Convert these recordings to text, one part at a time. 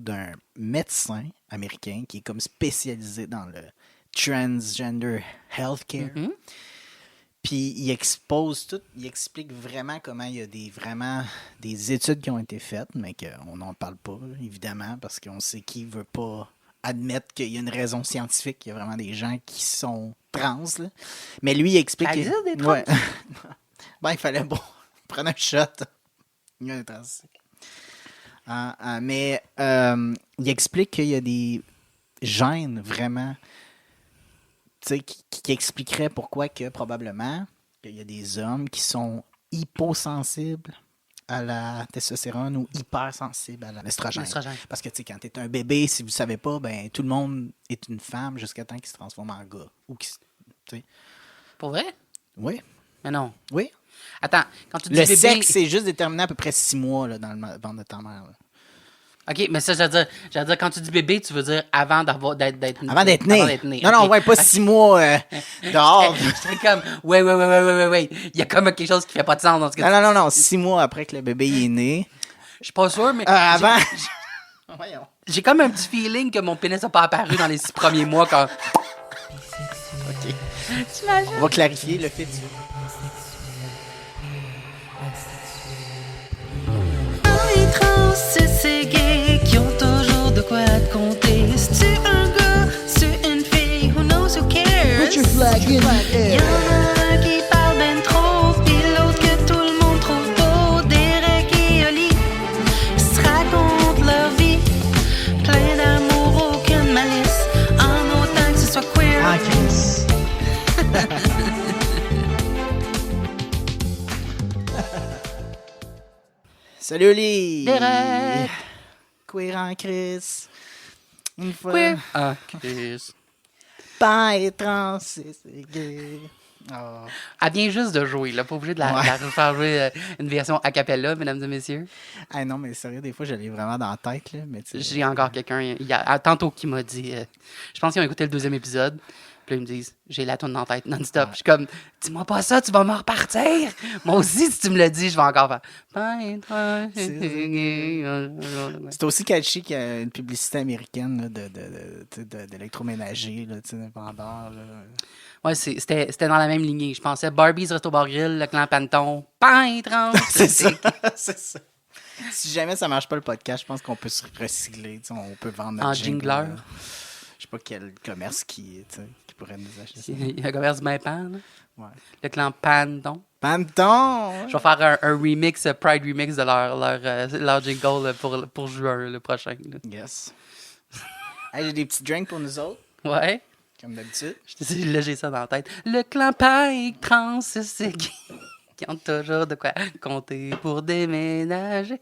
d'un médecin américain qui est comme spécialisé dans le transgender healthcare. Mhm. Puis il expose tout, il explique vraiment comment il y a des études qui ont été faites, mais qu'on n'en parle pas, évidemment, parce qu'on sait qui veut pas admettre qu'il y a une raison scientifique. Il y a vraiment des gens qui sont trans, là. Mais lui, il explique... Ça existe, des trans? Ouais. Ben, il fallait, prendre un shot. Il y a des trans. Mais il explique qu'il y a des gènes vraiment... Tu sais, qui expliquerait pourquoi que probablement qu'il y a des hommes qui sont hyposensibles à la testostérone ou hypersensibles à l'estrogène. Parce que tu sais, quand tu es un bébé, si vous ne savez pas, ben tout le monde est une femme jusqu'à temps qu'il se transforme en gars. Ou tu sais. Pour vrai? Oui. Mais non. Oui. Attends, quand tu dis Le bébé... sexe, c'est juste déterminé à peu près 6 mois là, dans le ventre de ta mère. Là. OK, mais ça, j'allais dire, quand tu dis bébé, tu veux dire avant d'être né. Avant d'être né. Non, okay. pas 6 mois dehors. C'est comme, ouais. Il y a comme quelque chose qui fait pas de sens dans ce que tu dis. Non. 6 mois après que le bébé est né. Je suis pas sûr, mais... Avant... Voyons. J'ai comme un petit feeling que mon pénis n'a pas apparu dans les 6 premiers mois quand... OK. On va clarifier le fait du... Les trans, c'est gay qui ont toujours de quoi te compter. C'est un gars, c'est une fille, who knows, who cares? Put your flag in the Y'en air. a un qui parle ben trop, pis l'autre que tout le monde trouve beau. Derek et Oli se racontent leur vie, plein d'amour, aucune malice, en autant que ce soit queer. Ah, Chris. Salut Oli! Derek! Queer en Chris. Une fois. Queer. Ah, Chris. Pas et trans, c'est gay. Oh. Elle vient juste de jouer, là. Pas obligé de la refaire jouer une version a cappella, mesdames et messieurs. Ah non, mais sérieux, des fois, je l'ai vraiment dans la tête. Là, mais J'ai encore quelqu'un, tantôt, qui m'a dit... je pense qu'ils ont écouté le 2e épisode. Puis là, ils me disent, j'ai la toune dans la tête non-stop. Je suis comme, dis-moi pas ça, tu vas me repartir. Moi aussi, si tu me le dis, je vais encore faire... C'est aussi catchy qu'il y a une publicité américaine là, d'électroménager, là, vendeur. Là. Ouais, c'était dans la même lignée. Je pensais Barbie's Resto Bar Grill, le clan Panton, pain trans. C'est ça. C'est ça. Si jamais ça marche pas le podcast, je pense qu'on peut se recycler. On peut vendre notre En jingle. jingleur. Je sais pas quel commerce qui pourrait nous acheter ça. Il y a un commerce du pan, là. Ouais. Le clan Panton. Panton! Je vais faire un remix, Pride remix de leur jingle là, pour juin, le prochain. Là. Yes. Hey, j'ai des petits drinks pour nous autres, Ouais. comme d'habitude. Je te dis, là, j'ai ça dans la tête. Le clan Paille trans, c'est qui ont toujours de quoi compter pour déménager.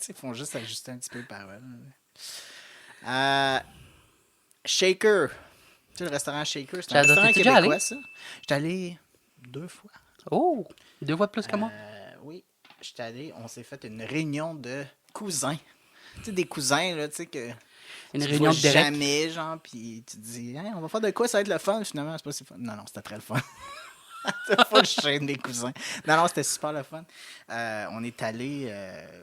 Ils font juste ajuster un petit peu les paroles. Shaker. Tu sais, le restaurant Shaker, c'est un J'adore. restaurant T'es-tu déjà québécois, allé? ça. J'étais allé 2 fois. Oh! 2 fois plus que moi. Oui, j'étais allé, on s'est fait une réunion de cousins. Tu sais, des cousins, là, tu sais, que Une tu réunion vois de Derek. jamais, genre, puis tu te dis, hey, on va faire de quoi, ça va être le fun, finalement, c'est pas si fun. Non, c'était très le fun. C'était pas le chaîne des cousins. Non, c'était super le fun. On est allé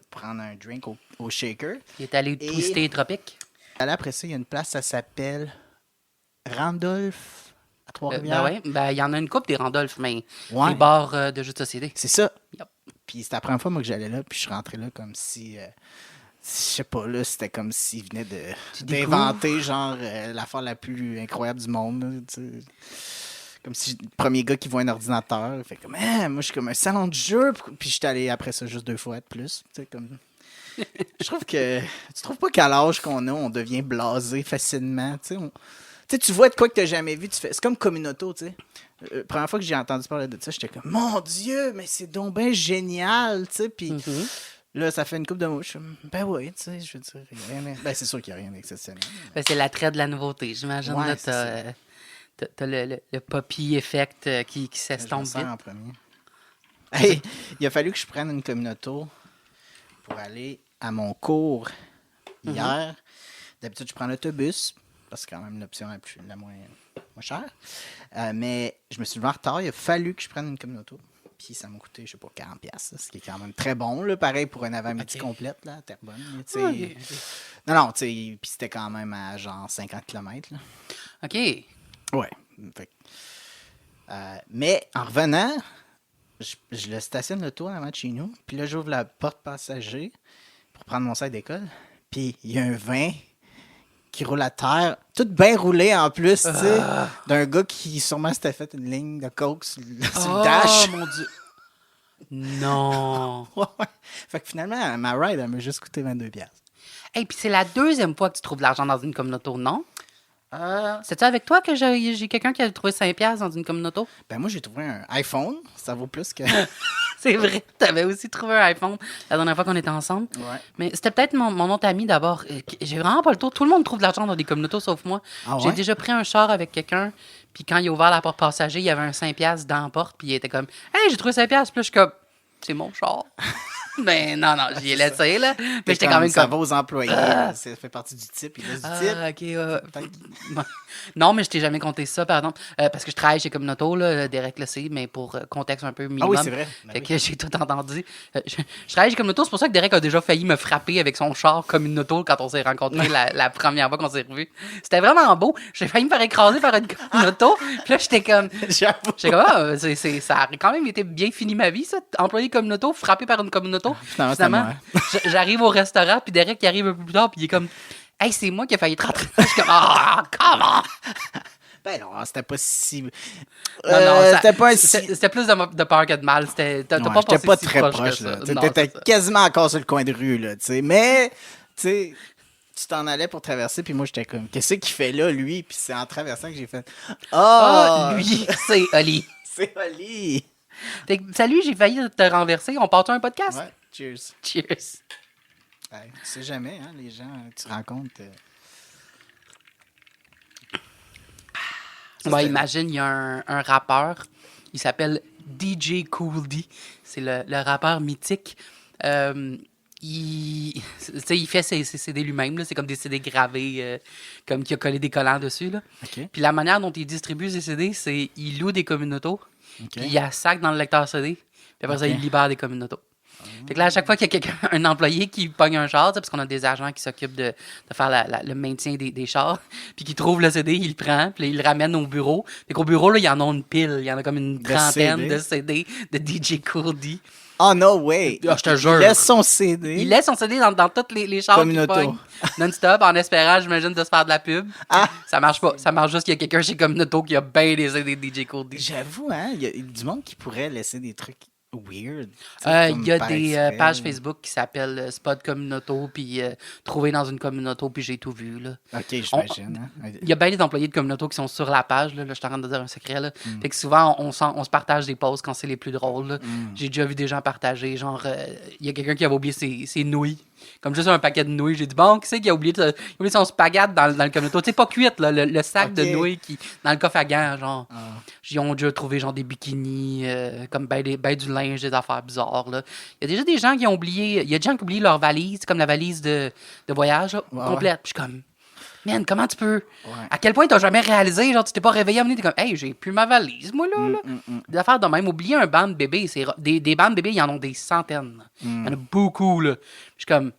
prendre un drink au Shaker. Il est allé twister Tropique. Allé après ça, il y a une place, ça s'appelle Randolph à Ben Trois-Rivières. ouais, il y en a une couple des Randolph, mais Ouais. les bars de jeux de société. C'est ça. Yep. Puis c'était la première fois moi, que j'allais là, puis je suis rentré là comme si... je sais pas, là, c'était comme s'il venait d'inventer, genre, l'affaire la plus incroyable du monde. Là, tu sais. Comme si le premier gars qui voit un ordinateur, il fait comme, moi, je suis comme un salon de jeu. Puis je suis allé après ça juste 2 fois de plus. Tu sais, comme... Je trouve que... Tu trouves pas qu'à l'âge qu'on a, on devient blasé facilement, tu sais, tu vois de quoi que t'as jamais vu, tu fais... C'est comme Communauto, tu sais. Première fois que j'ai entendu parler de ça, j'étais comme, mon Dieu, mais c'est donc bien génial, tu sais, puis... Là, ça fait une couple de mots. Je suis comme, ben oui, tu sais, je veux dire, ben c'est sûr qu'il n'y a rien d'exceptionnel. Ben, c'est l'attrait de la nouveauté. J'imagine Ouais, là, c'est t'as le poppy effect qui Je s'estompe me sers vite. en premier. Hey, il a fallu que je prenne une Communauto pour aller à mon cours hier. D'habitude, je prends l'autobus, parce que c'est quand même l'option la moins chère. Mais je me suis levé en retard. Il a fallu que je prenne une Communauto. Puis ça m'a coûté, je sais pas, 40$, là, ce qui est quand même très bon, là, pareil pour un avant-midi complète, là, à Terrebonne. Là, tu sais. Ok. Non, tu sais, puis c'était quand même à genre 50 km. Là. OK. Ouais. Fait que, mais en revenant, je le stationne l'auto avant de chez nous, puis là, j'ouvre la porte passager pour prendre mon sac d'école, puis il y a un vin qui roule à terre, tout bien roulé en plus, tu sais, d'un gars qui sûrement s'était fait une ligne de coke sur le dash. Oh, mon Dieu. Non. Ouais. Fait que finalement, ma ride, elle m'a juste coûté 22$. Et puis c'est la deuxième fois que tu trouves de l'argent dans une communauté, non? C'est-tu avec toi que j'ai quelqu'un qui a trouvé 5$ dans une communauté? Ben moi, j'ai trouvé un iPhone, ça vaut plus que... C'est vrai, t'avais aussi trouvé un iPhone la dernière fois qu'on était ensemble. Ouais. Mais c'était peut-être mon autre ami d'abord. J'ai vraiment pas le tour. Tout le monde trouve de l'argent dans des communautés sauf moi. Ah J'ai ouais? déjà pris un char avec quelqu'un, puis quand il a ouvert la porte passager, il y avait un 5$ dans la porte, puis il était comme « Hey, j'ai trouvé 5$! » Puis là, je suis comme « C'est mon char! » Ben non, j'ai ai laissé, là. Mais j'étais quand même Ça comme... va aux employés, là, ça fait partie du type, il laisse du type. Ah, OK. Non, mais je t'ai jamais compté ça, par exemple. Parce que je travaille chez Communauto, là, Derek le sait, mais pour contexte un peu minimum. Ah oui, c'est vrai. Ben Fait oui. que j'ai tout entendu. Je travaille chez Communauto, c'est pour ça que Derek a déjà failli me frapper avec son char Communauto quand on s'est rencontrés la première fois qu'on s'est revus. C'était vraiment beau. J'ai failli me faire écraser par une Communauto. Puis là, j'étais comme... J'avoue. Ça a quand même été bien fini ma vie, ça. Employé Communauto, frappé par une Communauto. Finalement, c'était moi. J'arrive au restaurant, puis Derek qui arrive un peu plus tard, puis il est comme... Hey, c'est moi qui ai failli te rentrer. Je suis comme, ah, comment? Ben non, c'était pas si... Non, non, c'était pas si... C'était plus de peur que de mal. T'as Ouais, pas j'étais passé pas si très proche proche, que là. ça. Non, T'étais c'est ça. quasiment encore sur le coin de rue, là, tu sais. Mais, tu sais, tu t'en allais pour traverser, puis moi, j'étais comme, qu'est-ce qu'il fait là, lui? Puis c'est en traversant que j'ai fait, Ah, lui, c'est Oli. c'est Oli! Fait que, salut, j'ai failli te renverser. On part un podcast? Ouais, cheers. Cheers. Ouais, tu sais jamais, hein, les gens que tu rencontres... Ça, Ouais, c'était- imagine, il y a un rappeur. Il s'appelle DJ Cool D. C'est le rappeur mythique. Il fait ses CD lui-même. Là. C'est comme des CD gravés, comme qui a collé des collants dessus. Là. OK. Puis la manière dont il distribue ses CD, c'est il loue des communautos, OK. puis il a sac dans le lecteur CD, puis après ça, OK. il libère des communautos. Fait que là, à chaque fois qu'il y a un employé qui pogne un char, tu sais, parce qu'on a des agents qui s'occupent de faire le maintien des chars, puis qui trouve le CD, il le prend, puis là, il le ramène au bureau. Fait qu'au bureau, là, il y en a une pile. Il y en a comme une De trentaine CD. de CD de DJ Cool D. Oh, no way! Ah, je te jure. Il laisse son CD. Il laisse son CD dans tous les chars qu'il Communauto. pogne, non-stop, en espérant, j'imagine, de se faire de la pub. Ah! Ça marche pas. Ça marche juste qu'il y a quelqu'un chez Communauto qui a bien des CD de DJ Cool D. J'avoue, hein, il y a du monde qui pourrait laisser des trucs weird. tu sais, comme Il y a par des exprès, pages là. Facebook qui s'appellent Spot Communauto, puis Trouver dans une communauto, puis j'ai tout vu. Là. Ok, j'imagine. Hein. Il y a bien des employés de communauto qui sont sur la page. Là, je suis en train de dire un secret. Là. Mm. Fait que souvent, on se partage des posts quand c'est les plus drôles. Là. J'ai déjà vu des gens partager. Genre, il y a quelqu'un qui avait oublié ses nouilles. Comme juste un paquet de nouilles. J'ai dit, bon, qui c'est qui a oublié son spaghette dans le communauto? Tu sais, pas cuite, là, le sac de Ok. nouilles qui dans le coffre à gants. Genre, Ah. ils ont déjà trouvé genre des bikinis, comme ben du linge, des affaires bizarres. Là. Il y a déjà des gens qui ont oublié. Il y a des gens qui oublient leur valise, comme la valise de voyage, là, Ouais, complète. Puis je suis comme, man, comment tu peux? Ouais. À quel point t'as jamais réalisé? Genre, tu t'es pas réveillé à mener, t'es comme, hey, j'ai plus ma valise, moi, là. Des affaires de même. Oublier un banc de bébés, des bancs de bébés, il y en a des centaines. Il y en a beaucoup, là. Puis je suis comme,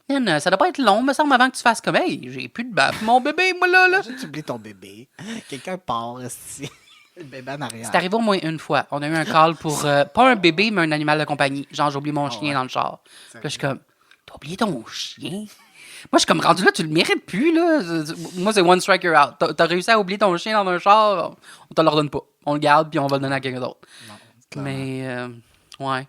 man, ça doit pas être long, me semble, avant que tu fasses comme, hey, j'ai plus de banc pour mon bébé, moi, là. Imagine, tu oublies ton bébé. Quelqu'un part, ici. Le bébé en arrière. C'est arrivé au moins une fois. On a eu un call pour, pas un bébé, mais un animal de compagnie. Genre, j'ai oublié mon chien ouais. dans le char. Puis là, je suis comme, t'as oublié ton chien? Moi, je suis comme rendu là, tu le mérites plus, là. Moi, c'est one strike, you're out. T'as réussi à oublier ton chien dans un char, on te le redonne pas. On le garde, puis on va le donner à quelqu'un d'autre. Non, clairement. Mais, ouais.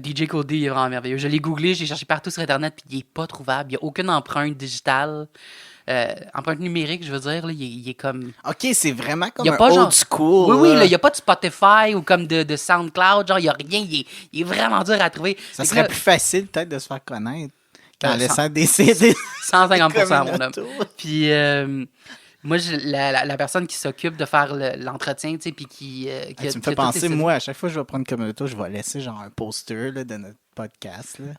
DJ Cody, il est vraiment merveilleux. Je l'ai googlé, j'ai cherché partout sur Internet, puis il est pas trouvable. Il n'y a aucune empreinte digitale. Empreinte numérique, je veux dire, là, il est comme... Ok, c'est vraiment comme Il y a un pas old genre- school. Oui, là. il n'y a pas de Spotify ou comme de SoundCloud. Genre, il n'y a rien. Il est vraiment dur à trouver. Ça Fait que serait là, plus facile peut-être de se faire connaître qu'en sans- laissant des CD. 150%, mon homme. Communauto. Puis, Moi, la personne qui s'occupe de faire l'entretien, tu sais, puis qui Hey, a- tu me qui a fais toutes penser, les- moi, à chaque fois que je vais prendre comme auto, je vais laisser genre un poster là, de notre podcast, là,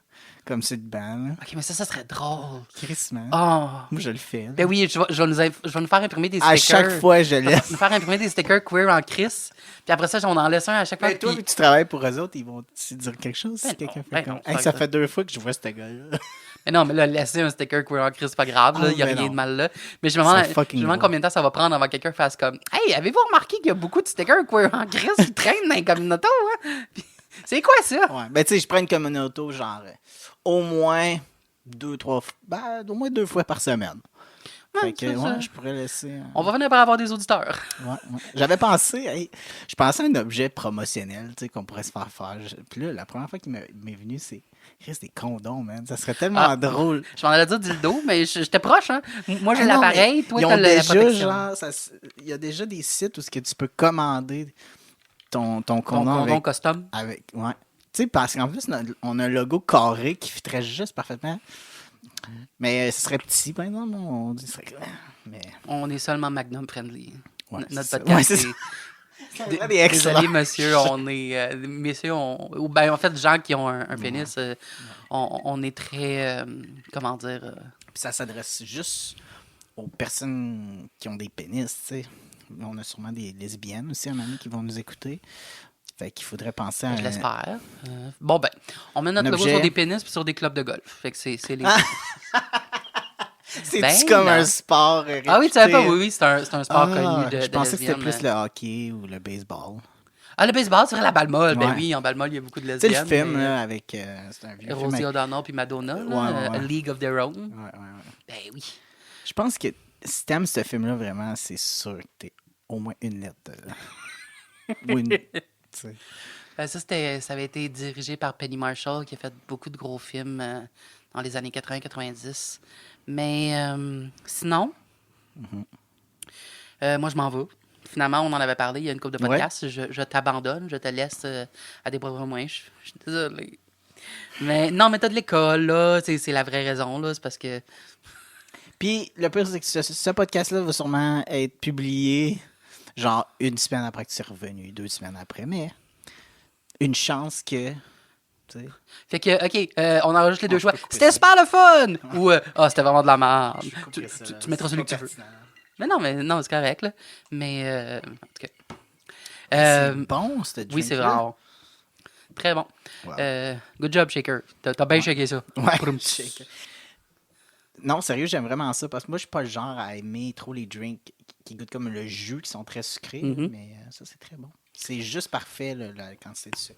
comme c'est de ban. Là. OK, mais ça serait drôle. Crissement. Oh. Moi, je le fais. là. Ben oui, je vais nous faire imprimer des À stickers. chaque fois, je laisse. Nous faire imprimer des stickers queer en Chris. Puis après ça, on en laisse un à chaque fois. Mais toi, puis- vu que tu travailles pour eux autres, ils vont te dire quelque chose. Ben si quelqu'un non, fait ben comme... non, Hey, ça ça va. fait 2 fois que je vois ce gars-là. Mais non, mais là, laisser un sticker queer en Chris, c'est pas grave. Il Ah, n'y a mais rien non. de mal là. Mais je me demande, C'est fucking drôle. combien de temps ça va prendre avant que quelqu'un fasse comme Hey, avez-vous remarqué qu'il y a beaucoup de stickers queer en Chris qui traînent dans les communautés? Hein? Puis, c'est quoi ça? Ouais. Ben, tu sais, je prends une communauté genre au moins 2-3 fois. Ben, au moins 2 fois par semaine. Ouais, Fait que, c'est ça. ouais, je pourrais laisser. On va venir par avoir des auditeurs. Ouais. J'avais pensé, je pensais à un objet promotionnel, tu sais, qu'on pourrait se faire faire. Puis là, la première fois qu'il m'est venu, c'est des condoms, man. Ça serait tellement Ah. drôle. Je m'en allais dire dildo, mais j'étais proche, hein. Moi, j'ai Ah non, l'appareil, mais toi, ils t'as ont la déjà, protection. genre, il y a déjà des sites où ce que tu peux commander ton Ton condom condom custom. ouais. Tu sais, parce qu'en plus, on a un logo carré qui fitterait juste parfaitement. Mais ce serait petit, par exemple. On dit que mais On est seulement Magnum friendly. Ouais, Notre c'est ça. podcast, Ouais, c'est c'est... ça serait des excellents. Désolé, monsieur, on est... messieurs, ou ben, en fait, gens qui ont un pénis, on est très... comment dire... Puis ça s'adresse juste aux personnes qui ont des pénis, tu sais. On a sûrement des lesbiennes aussi, un ami, qui vont nous écouter. Fait qu'il faudrait penser à je l'espère. Bon, ben, on met notre un logo objet. sur des pénis puis sur des clubs de golf. Fait que c'est les... C'est-tu Ben comme non. un sport Ah oui, tu savais pas? réputé? Oui, oui, c'est un sport connu de Je pensais que c'était lesbiennes. plus le hockey ou le baseball. Ah, le baseball, c'est vrai, la balle molle. Ben Ouais. oui, en balle molle, il y a beaucoup de Tu sais, lesbiennes. le film, mais, là, avec... c'est un vieux film. Rosie avec- O'Donnell puis Madonna, là, Ouais. A League of Their Own. Ouais. Ben oui. Je pense que si t'aimes ce film-là, vraiment, c'est sûr que t'es au moins une lettre dedans. Ou une... tu sais. Ben, ça avait été dirigé par Penny Marshall, qui a fait beaucoup de gros films dans les années 80-90. Mais sinon, moi, je m'en vais. Finalement, on en avait parlé, il y a une couple de podcasts. Je t'abandonne, je te laisse à des propres moyens. Je suis désolé. Mais non, mais t'as de l'école, là. C'est la vraie raison, là. C'est parce que... Puis, le pire, c'est que ce podcast-là va sûrement être publié genre 1 semaine après que tu es revenu, 2 semaines après, mais une chance que... tu sais. Fait que, OK, on enregistre les deux je choix. peux couper C'était ça. super le fun! Ou, c'était vraiment de la merde. Je couperai ça, Tu là. mettras C'est celui pas que tu veux. pertinent. Mais non, c'est correct, là. Mais, en tout cas. C'est bon, ce drink. Oui, c'est vraiment bon. Très bon. Wow. Good job, Shaker. T'as bien shaké ça. Ouais. Proum. Shake. Non, sérieux, j'aime vraiment ça parce que moi, je suis pas le genre à aimer trop les drinks qui goûtent comme le jus, qui sont très sucrés, Mhm. mais ça, c'est très bon. C'est juste parfait, là, la quantité de sucre.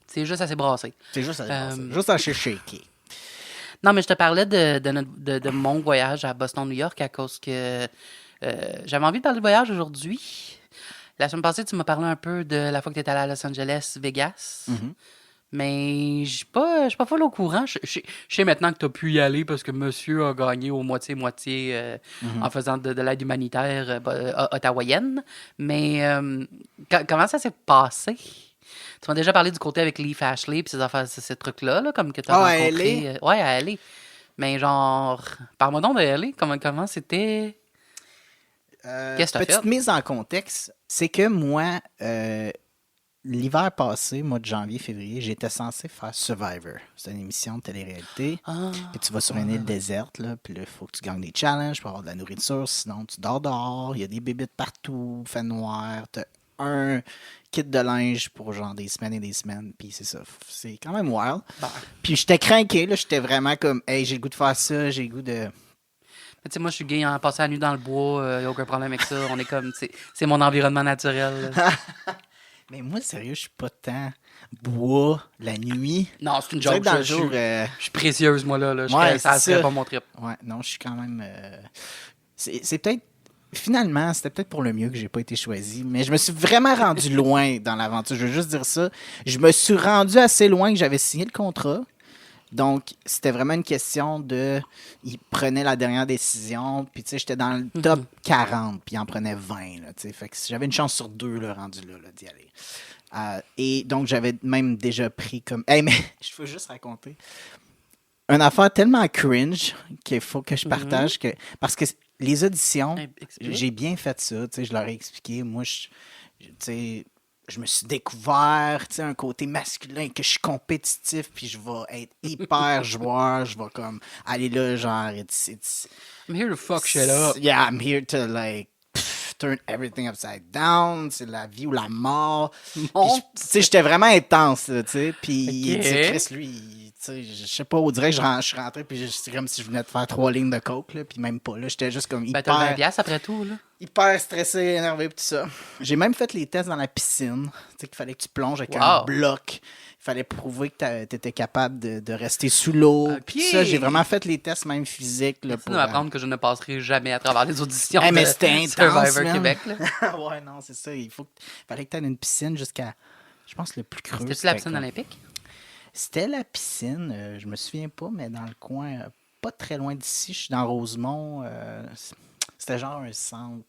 C'est juste assez brassé. C'est juste à shaker. Non, mais je te parlais de mon voyage à Boston, New York, à cause que j'avais envie de parler de voyage aujourd'hui. La semaine passée, tu m'as parlé un peu de la fois que tu étais allé à Los Angeles, Vegas. Mhm. Mais je suis pas full au courant. Je sais maintenant que tu as pu y aller parce que monsieur a gagné au moitié-moitié en faisant de l'aide humanitaire ottawaïenne. Mais comment ça s'est passé? Tu m'as déjà parlé du côté avec Leif Ashley et ces trucs-là, là, comme que tu as Ah, à rencontré. LA? Ouais, à LA. Mais genre, parle-moi donc de LA. Comment c'était? Qu'est-ce que t'as Petite fait? mise en contexte, c'est que moi, l'hiver passé, mois de janvier, février, j'étais censé faire Survivor. C'est une émission de télé-réalité. Ah, Puis tu vas sur une île déserte, là, puis là, il faut que tu gagnes des challenges pour avoir de la nourriture, sinon tu dors dehors, il y a des bébites partout, fait noir, t'as un kit de linge pour genre des semaines et des semaines, puis c'est ça. C'est quand même wild. bah. Puis j'étais craqué, là, j'étais vraiment comme, hey, j'ai le goût de faire ça, j'ai le goût de... Mais tu sais, moi, je suis gay en passant la nuit dans le bois, y a aucun problème avec ça. On est comme, c'est mon environnement naturel. là. Mais moi, sérieux, je suis pas tant bois la nuit. Non, c'est une Je dirais joke. que dans le je, jour... je suis précieuse, moi, là. Ouais, Ça c'est serait ça. pas mon trip. Ouais, non, je suis quand même... C'est peut-être... Finalement, c'était peut-être pour le mieux que j'ai pas été choisi, mais je me suis vraiment rendu loin dans l'aventure. Je veux juste dire ça. Je me suis rendu assez loin que j'avais signé le contrat. Donc, c'était vraiment une question de... Il prenait la dernière décision, puis tu sais, j'étais dans le top 40, puis il en prenait 20, là, tu sais. Fait que j'avais une chance sur 2, là, rendu là, d'y aller. Et donc, j'avais même déjà pris comme... Hey, mais je veux juste raconter une affaire tellement cringe qu'il faut que je partage que... Parce que les auditions, Explique. j'ai bien fait ça. Tu sais, je leur ai expliqué. Moi, tu sais, je me suis découvert, tu sais, un côté masculin, que je suis compétitif, puis je vais être hyper joueur. Je vais comme aller là, genre, I'm here to fuck shit up. yeah, I'm here to like turn everything upside down. C'est la vie ou la mort. Puis, Mon- tu sais, j'étais vraiment intense, là, tu sais. Puis, Ok. tu sais, Chris, lui, tu sais, je sais pas, on dirait que je suis rentré, puis c'est comme si je venais de faire 3 lignes de coke, là, puis même pas, là. J'étais juste comme Ben, t'as le 20 hyper, piastres après tout, là. hyper stressé, énervé, pis tout ça. J'ai même fait les tests dans la piscine. Tu sais, qu'il fallait que tu plonges avec un Wow. bloc. Il fallait prouver que t'étais capable de rester sous l'eau. Ok. Puis tout ça, j'ai vraiment fait les tests, même physiques, là, Tu pour... nous apprendre que je ne passerai jamais à travers les auditions Hey, mais de c'était intense, Survivor man. Québec, là. ouais, non, c'est ça. Fallait que tu aies une piscine jusqu'à, je pense, le plus creux. C'était-tu la piscine comme- olympique? C'était la piscine, je me souviens pas, mais dans le coin, pas très loin d'ici. Je suis dans Rosemont. C'était genre un centre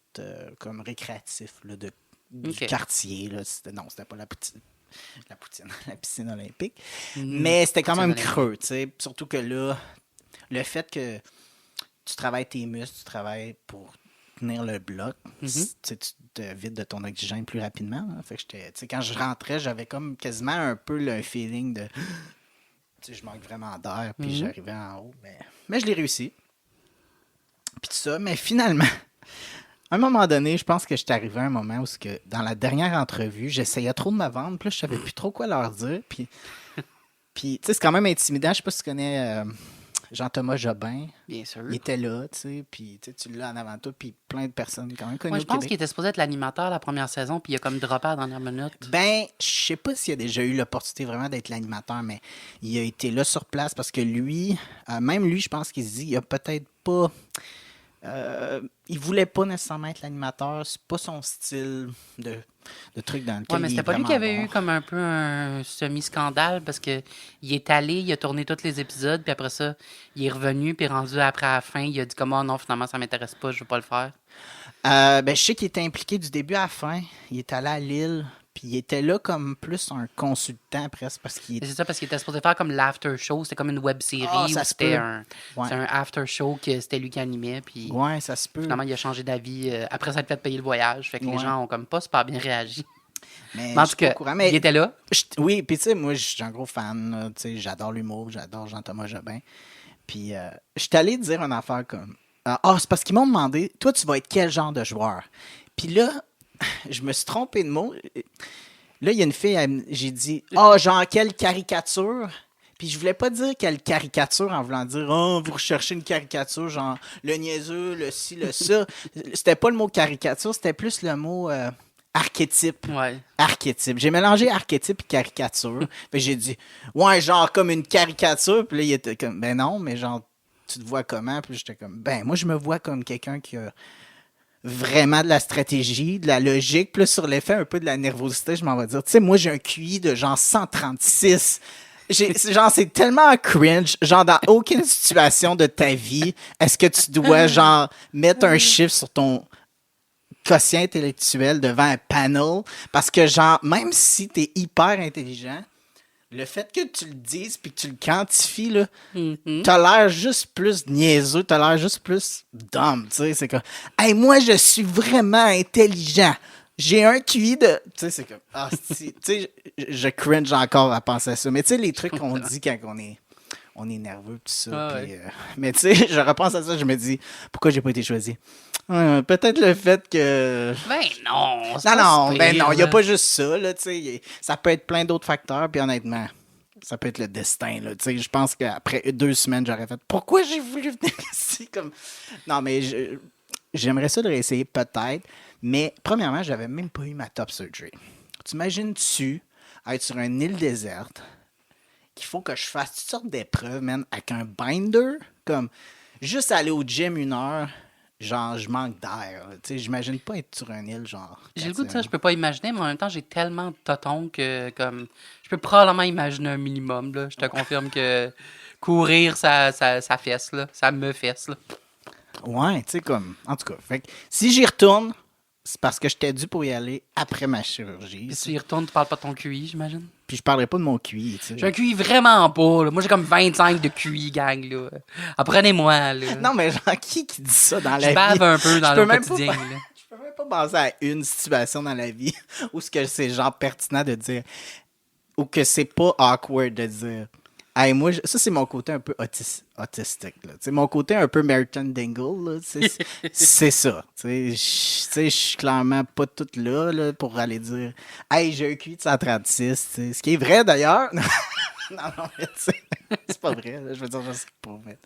comme récréatif là, du Ok. quartier. Là. C'était pas la poutine. La piscine olympique. Mm. Mais c'était quand Poutine même olympique. creux, tu sais. Surtout que là, le fait que tu travailles tes muscles, tu travailles pour tenir le bloc, tu sais, tu te vides de ton oxygène plus rapidement. Hein. Fait que tu sais, quand je rentrais, j'avais comme quasiment un peu le feeling de tu sais, je manque vraiment d'air, puis j'arrivais en haut. Mais je l'ai réussi. Puis tout ça, mais finalement, à un moment donné, je pense que j'étais arrivé à un moment où que, dans la dernière entrevue, j'essayais trop de me vendre, puis là, je savais plus trop quoi leur dire. Puis tu sais, c'est quand même intimidant. Je sais pas si tu connais Jean-Thomas Jobin. Bien sûr. Il était là, tu sais, puis tu l'as en avant de toi, puis plein de personnes quand même connues Moi, au je pense Québec. qu'il était supposé être l'animateur la première saison, puis il a comme droppé à la dernière minute. Ben, je sais pas s'il a déjà eu l'opportunité vraiment d'être l'animateur, mais il a été là sur place parce que lui, même lui, je pense qu'il se dit, il a peut-être pas... il voulait pas nécessairement être l'animateur, c'est pas son style de truc dans lequel Ouais, mais il c'était est pas lui qui vraiment avait bon. eu comme un peu un semi-scandale parce que il est allé, il a tourné tous les épisodes, puis après ça, il est revenu, puis rendu après à la fin, il a dit comme oh non, finalement, ça m'intéresse pas, je veux pas le faire. Ben, je sais qu'il était impliqué du début à la fin. Il est allé à Lille, puis il était là comme plus un consultant presque parce qu'il Et c'est ça parce qu'il était supposé faire comme l'after show, c'était comme une web série Ah, où ça se c'était peut. un, Ouais. c'était un after show que c'était lui qui animait, puis Ouais, ça se peut. finalement, il a changé d'avis après ça, fait payer le voyage, fait que les Ouais. gens ont comme pas super bien réagi. Mais Mais en je tout suis pas cas, au courant, mais il était là. Oui, puis tu sais, moi, je suis un gros fan. Là, tu sais, j'adore l'humour, j'adore Jean-Thomas Jobin. Puis, je suis allé dire une affaire comme c'est parce qu'ils m'ont demandé, toi, tu vas être quel genre de joueur? Puis là, je me suis trompé de mot. Là, il y a une fille, j'ai dit, genre, quelle caricature? Puis je voulais pas dire quelle caricature en voulant dire, vous recherchez une caricature, genre, le niaiseux, le ci, le ça. C'était pas le mot caricature, c'était plus le mot archétype. Ouais. Archétype. J'ai mélangé archétype et caricature. Puis j'ai dit, ouais, genre comme une caricature. Puis là, il était comme, ben non, mais genre, tu te vois comment? Puis j'étais comme, ben moi, je me vois comme quelqu'un qui a vraiment de la stratégie, de la logique. Puis là, sur l'effet un peu de la nervosité, je m'en vais dire, tu sais, moi, j'ai un QI de genre 136. C'est tellement cringe. Genre, dans aucune situation de ta vie, est-ce que tu dois, genre, mettre un chiffre sur ton quotient intellectuel devant un panel, parce que genre, même si t'es hyper intelligent, le fait que tu le dises puis que tu le quantifies, là, t'as l'air juste plus niaiseux, t'as l'air juste plus dumb, tu sais, c'est comme, hey, moi, je suis vraiment intelligent. J'ai un QI de... Tu sais, c'est comme... tu sais, je cringe encore à penser à ça. Mais tu sais, les trucs qu'on dit quand on est nerveux, tout ça. Ah puis, mais tu sais, je repense à ça, je me dis, pourquoi j'ai pas été choisi? Peut-être le fait que... Ben non, c'est Non, pas non, si ben pire, non, il n'y a là. pas juste ça, là, tu sais. Ça peut être plein d'autres facteurs, puis honnêtement, ça peut être le destin, là, tu sais. Je pense qu'après 2 semaines, j'aurais fait, pourquoi j'ai voulu venir ici? Comme... Non, mais j'aimerais ça de réessayer, peut-être. Mais premièrement, j'avais même pas eu ma top surgery. T'imagines-tu être sur une île déserte qu'il faut que je fasse toutes sortes d'épreuves, man, avec un binder? Comme, juste aller au gym 1 heure, genre, je manque d'air. Tu sais, j'imagine pas être sur une île, genre. J'ai le goût de ça, je peux pas imaginer, mais en même temps, j'ai tellement de totons que, comme, je peux probablement imaginer un minimum, là. Je te confirme que courir, ça fesse, là. Ça me fesse, là. Ouais, tu sais, comme, en tout cas. Fait que, si j'y retourne, c'est parce que j'étais dû pour y aller après ma chirurgie. Puis tu y retournes, tu parles pas de ton QI, j'imagine? Puis je parlerai pas de mon QI, tu sais. J'ai un QI vraiment pas, là. Moi, j'ai comme 25 de QI, gang, là. Apprenez-moi, là. Non, mais genre, qui dit ça dans la Je vie? bave un peu dans Je peux le même pas quotidien, pa- là. Je peux même pas penser à une situation dans la vie où ce que c'est genre pertinent de dire, ou que c'est pas awkward de dire. Hey, moi, ça, c'est mon côté un peu autistique. Là. T'sais, mon côté un peu Merton Dingle, là, c'est ça. Je suis clairement pas toute là pour aller dire hey, j'ai un QI de 136. Ce qui est vrai d'ailleurs. non, mais c'est pas vrai. Là, je veux dire, je sais pas. Mais